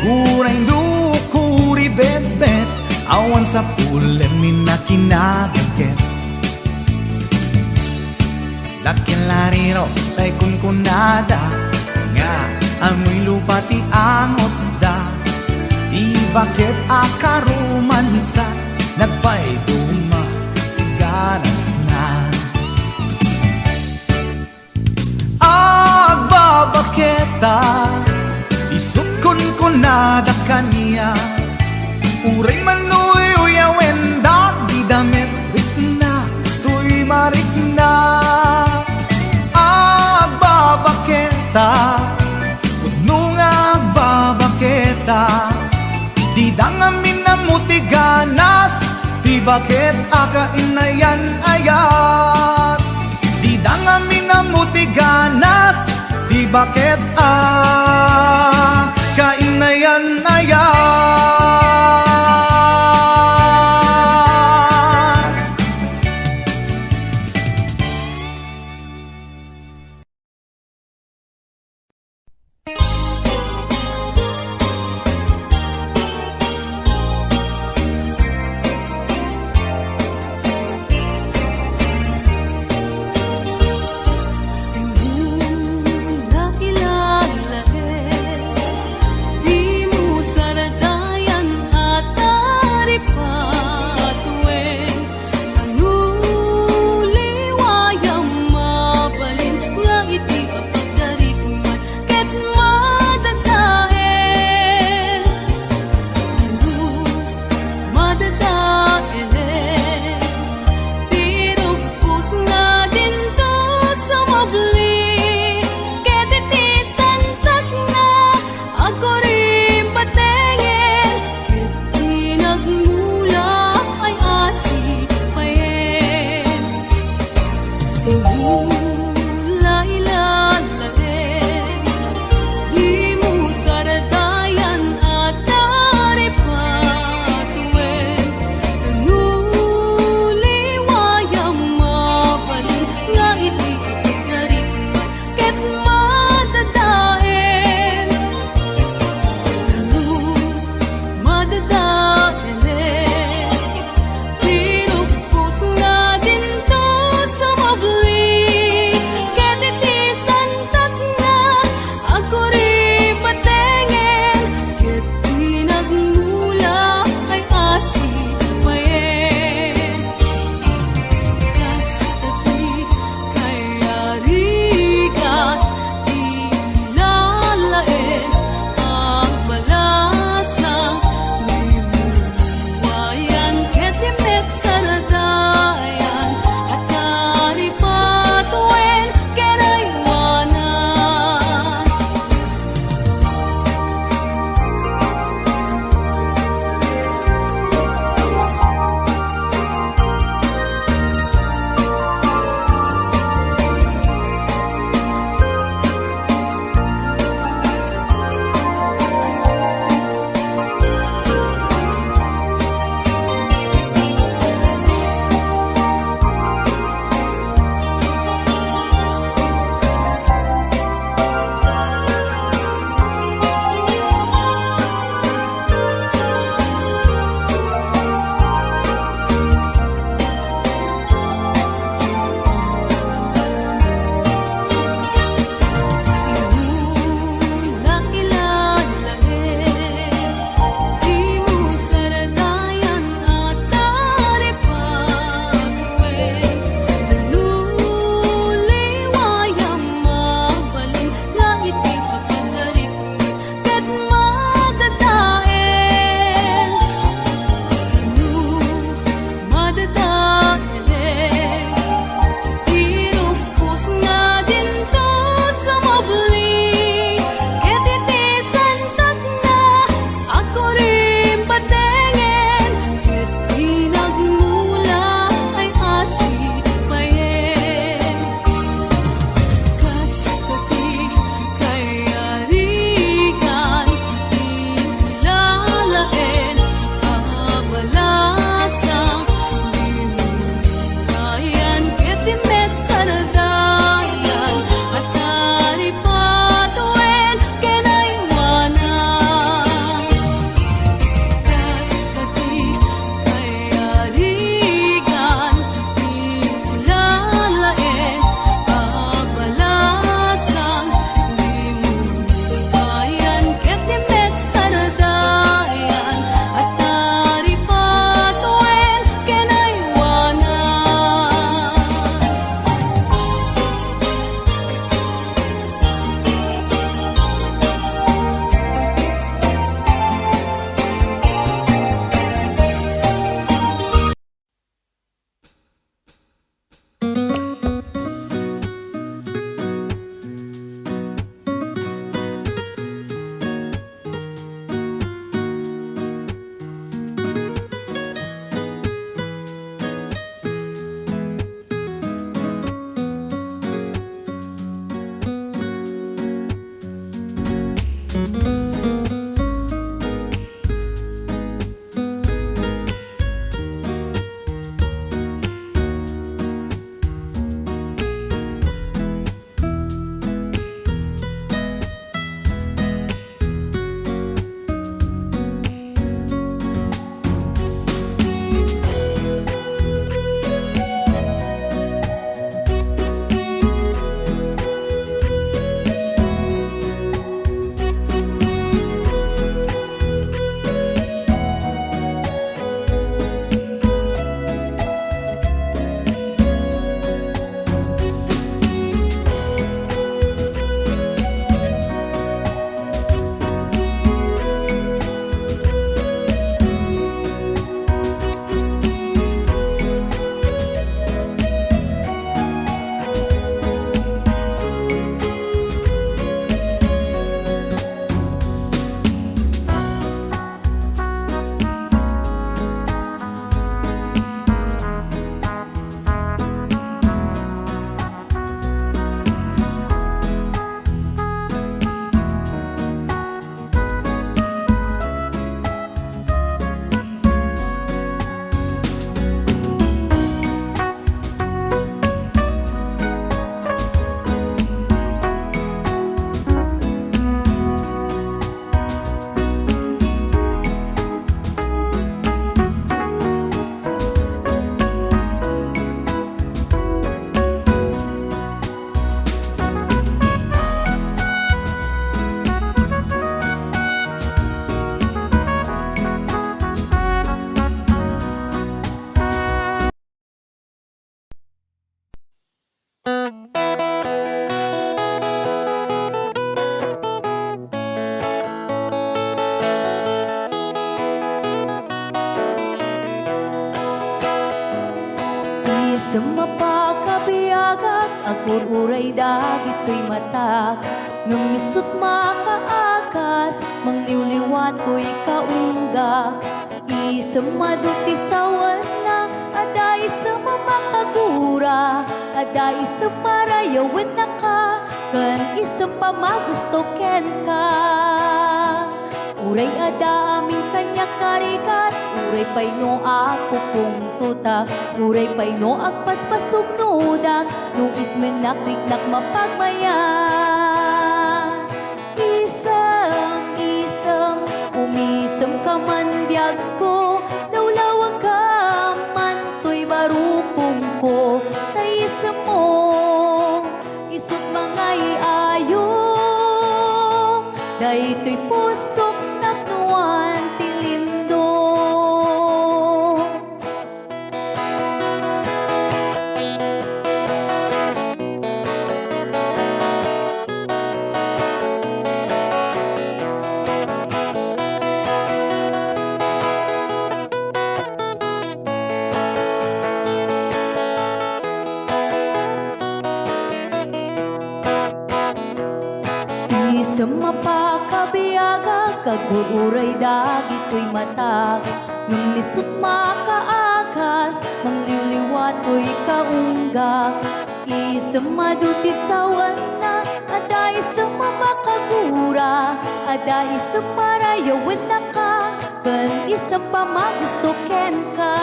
Uray dukuri bet-bet awan sa pulen minakinaget Lakin lariro tay kunkunada nga amoy lupa ti angot da Di bakit akaruman sa nagpay duma ganas na Agbabaketa isukon ko nada kaniya Uray manuy uyawen da di damit rikna tuy marikna Agbabaketa Udno nga agbabaketa Di dangamin na mutiganas Di bakit akainayan ayat Di dangamin na mutiganas Di bakit kainayan ayat Nakilala Isang mapakabiyagak, agur-uray dagito'y matak. Nung isot makaakas, mangliwliwat ko'y kaunggak. Isang maduti sawan na, ada isang mamakagura. Ada isang marayawan na ka, kan isang pamagusto ken ka. Uray ada aming kanya karikat, uray pay no ako kung tutak, uray pay no agpaspasog nudak, no ismenakliknak mapagmayan. Isang, umisam ka man biyag ko, lawlawag ka man to'y barukong ko, taisam mo, isut mga iayo, dahito'y pusok naknuan tilindo. Isang mapakabiyaga, kagururay dagito'y matak. Nung nisot makaakas, mangliliwat ko'y kaunggak. Isang maduti sawan na, ada isang mamakagura. Ada isang marayawan na ka, kan isang pamagusto ken ka.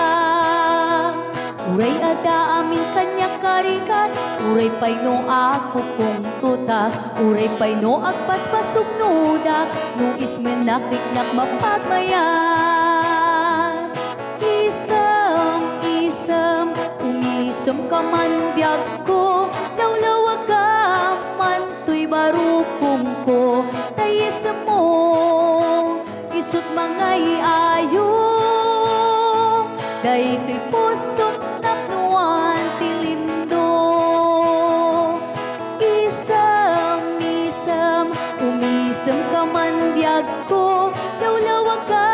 Uray ada aming kanya karikat, uray pay no ako kung tutak, uray pay no agpaspasog nudak, no ismenakliknak mapagmayan. Isam, umisam ka man biyag ko, lawlawag ka man to'y barukong ko, tayisam mo, isut mga iayo, dahito'y pusok naknuan tilindo. Isam, umisam ka man biyag ko, lawlawag ka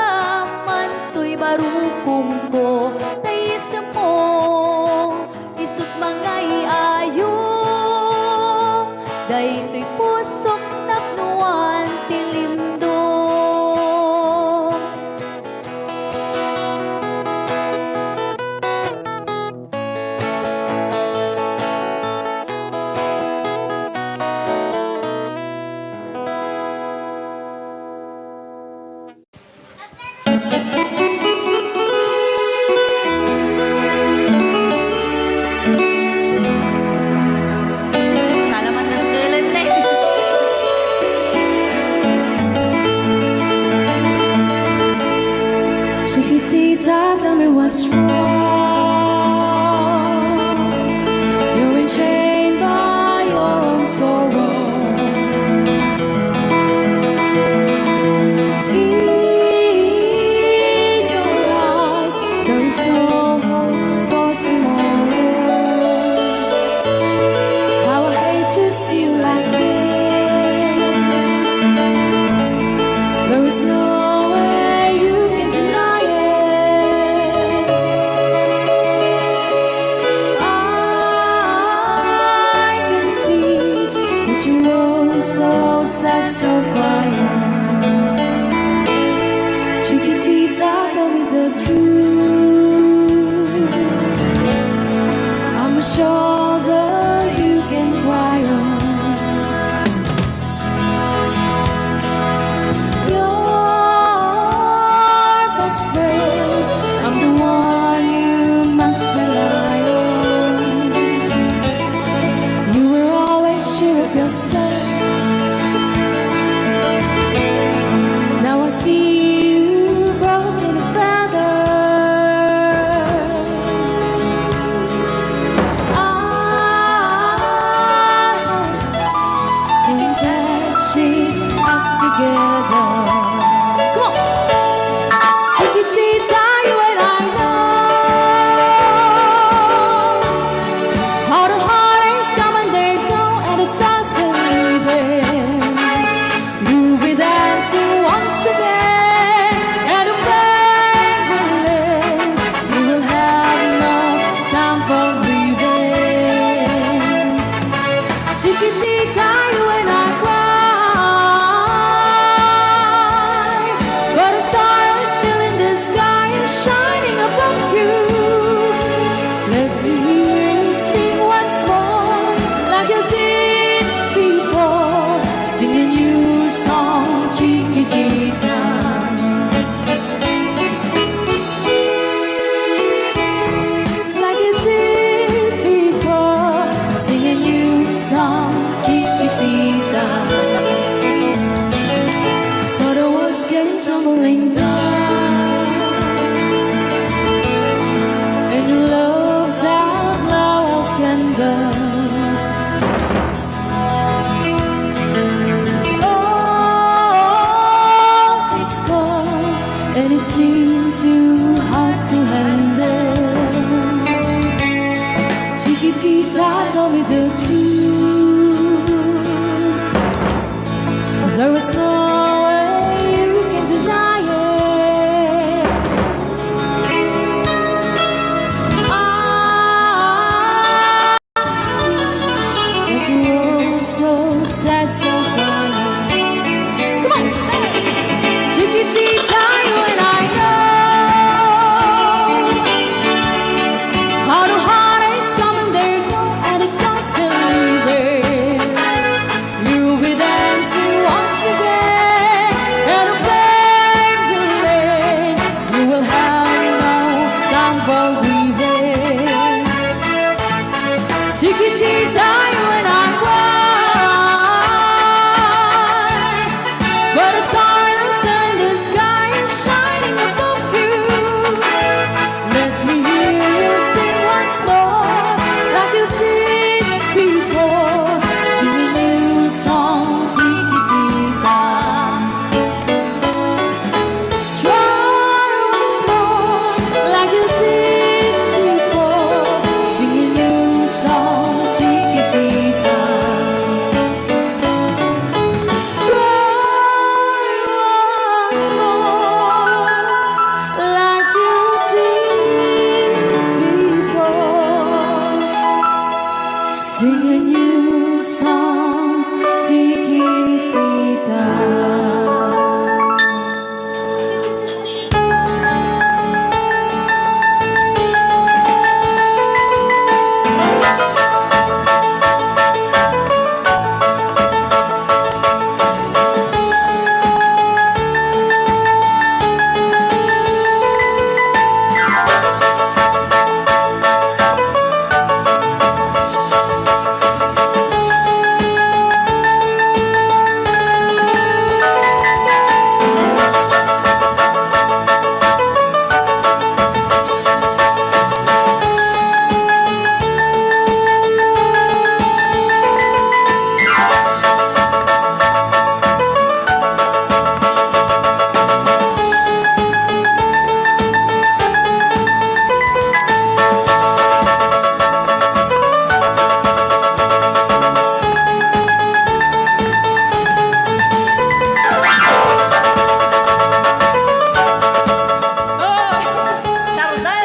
man to'y barukong ko, taisam mo, isut mga iayo, dahito'y pusok naknuan tilindo. Salamat na tulan na. Chiquitita, tell me what's wrong. You're enchained by your own sorrow. In your eyes, there is no hope for tomorrow. How I hate to see you like this. There is no way you can deny it. I can see that you know so sad, so quiet. Chiquitita, tell me the truth. I'm a shoulder you can cry on. Your best friend, I'm the one you must rely on. You were always sure of yourself. Now I see you broken a feather. I think that she's up together. Come on, Chiquitita, you and I know how the heartaches come and they go, and the stars stay. Chiquitita, you and I cry, but a star is still in the sky and shining above you. Let me hear you sing once more, like you did before, sing a new song, Chiquitita. Like you did before, sing a new song, Chiquitita. So the world's getting tumbling down, and your love's out loud and done. Oh, it's gone, and it seemed too hard to handle. Chiquitita, tell me the truth. There was no way you can deny it. I see that you're so sad, so crying. Come on, Chiquitita, you and I know how the heartaches come and they go, and it's constantly there. You'll be dancing once again, and a blame will lay. You will have no time for grieving. Chiquitita, you and I cry, but a star is still in the sky and shining above you. Let me hear you sing once more, like you did before, sing a new song, Chiquitita. Try once more, like you did before, sing a new song, Chiquitita. Try once more, like you did before, sing a new song, Chiquitita.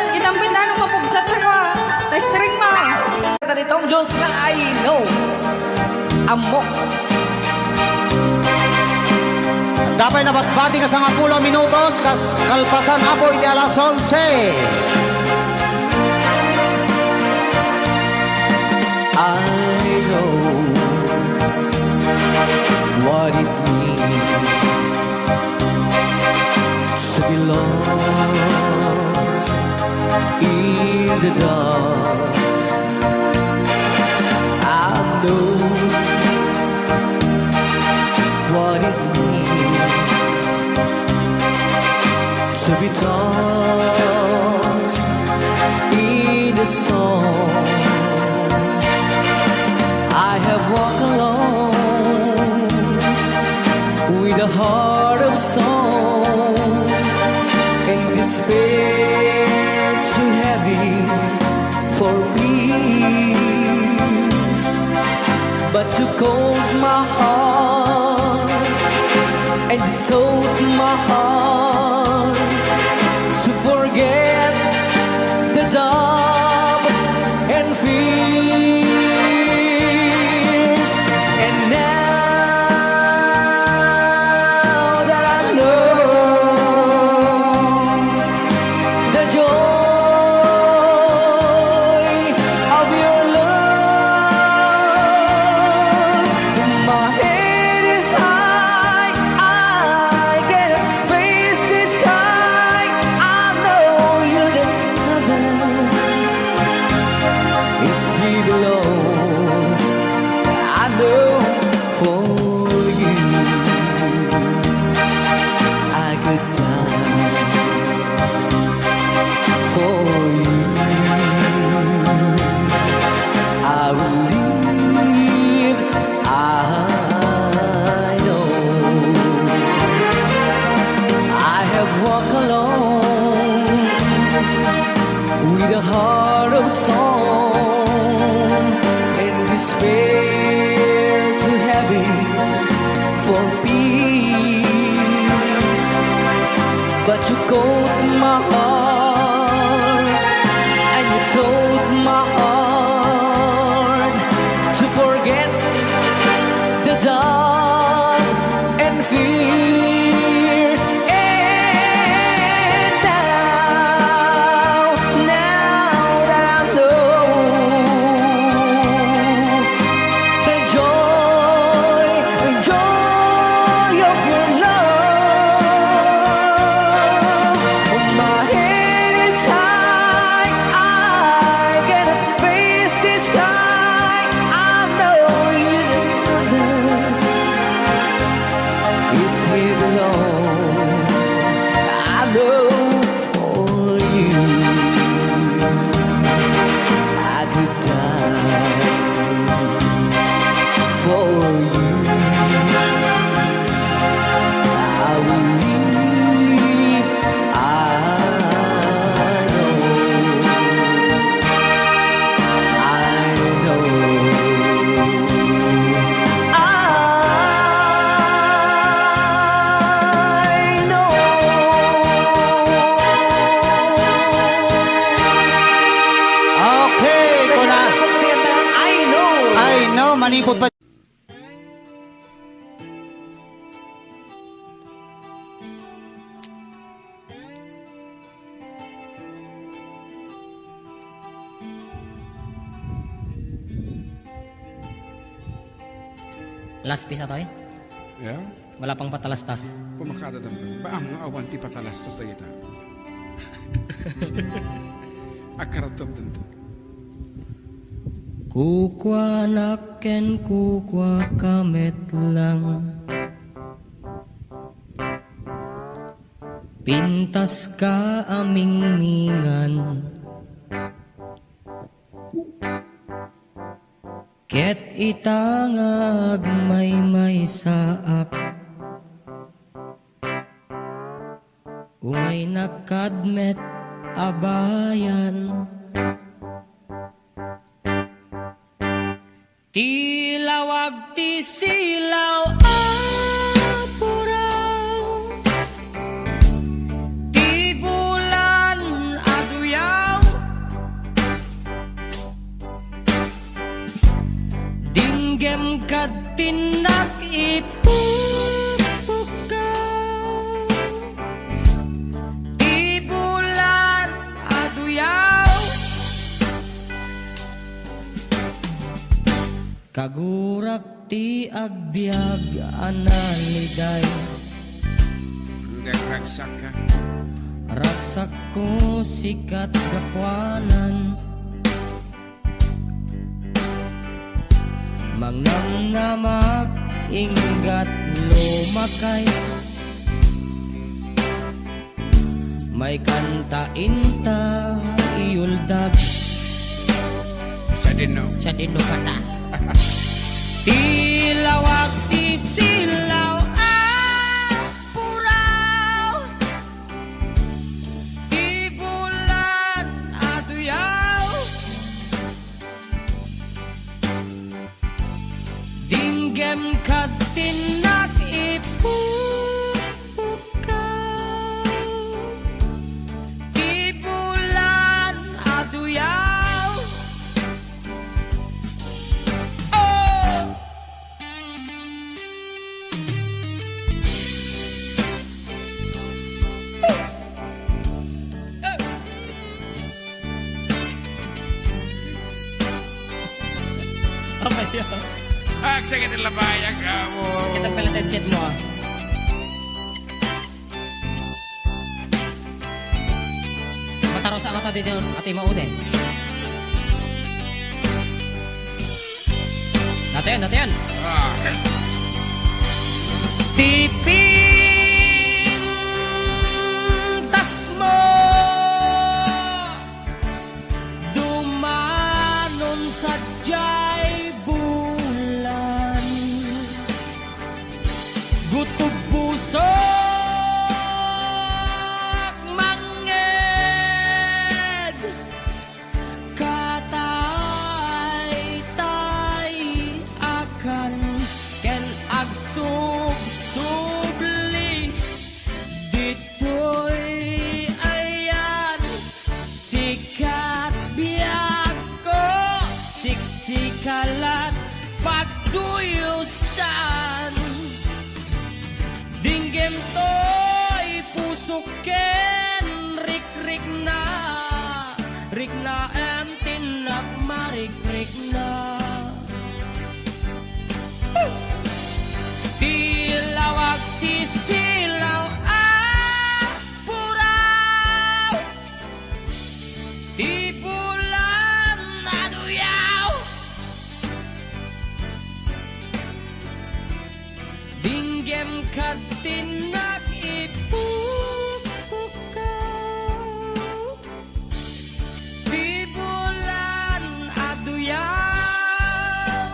Ginampit na nung mapugsat na ko. String mo. Kanta ni Tom Jones nga I Know. Amok. Dapat na batbati ka sa 10 minutos, kas kalpasan apo iti alas 11. I know what it means to be lost in the dark. I know what it means to be tossed in the storm. I have walked alone with a heart of stone and despair too heavy for peace. But you cold my heart and you told my heart to forget the doubt and fears. for you. I will leave. Okay, kuna. I know, manipot pa. Last piece na to eh. Yeah? Wala pang patalastas. Pumakada damdam. Ba ang awan ti patalas sa kita. Akaratop dito. Kukwa naken kukwa kamet lang. Pintas ka aming mingan. Ket itangag may saak. Umay nakadmet abayan. Tilawag ti silaw apuraw. Ti bulan aduyaw. Dinggem kad tinak ipupukaw. Ti bulan aduyaw. Kagurak ti agbyag analiday. Nagkagsak ka. Raksak ko sikat gapwanan. Mangnamnamak inggat lumakay. May kanta inta iuldag. Sa dino. Sa dino kata. Tilawag ti silaw apuraw. Ti bulan aduyaw. Dinggem kad tinak ipupukaw. Ti bulan aduyaw. Sakit ang labayag ka mo. Kita pala headset mo ah. Mataro sa mata dito ati maude. Natin. Ah. Tiping tas mo dumanon sa jay bulan. Gutog puso manged katay-tay akan ken agsub-subli ditoy ayan sikat biag ko siksikalat pagduyusan. Dinggem to'y pusuken rik-rik na em tinak marik-rik na. Tilawag ti silaw apuraw. Ti bulan aduyaw. Dinggem kad tinak ipupukaw. Ti bulan aduyaw.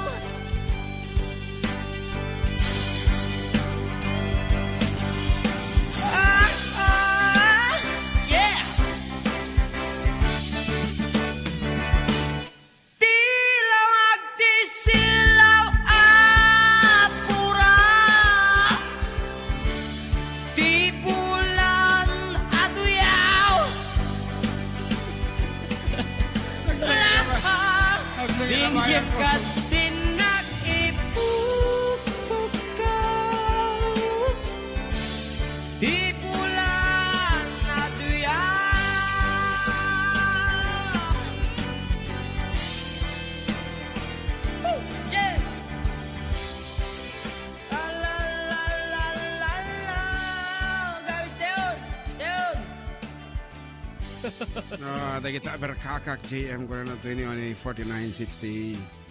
No, kita berkakak JM ko na 20 4960.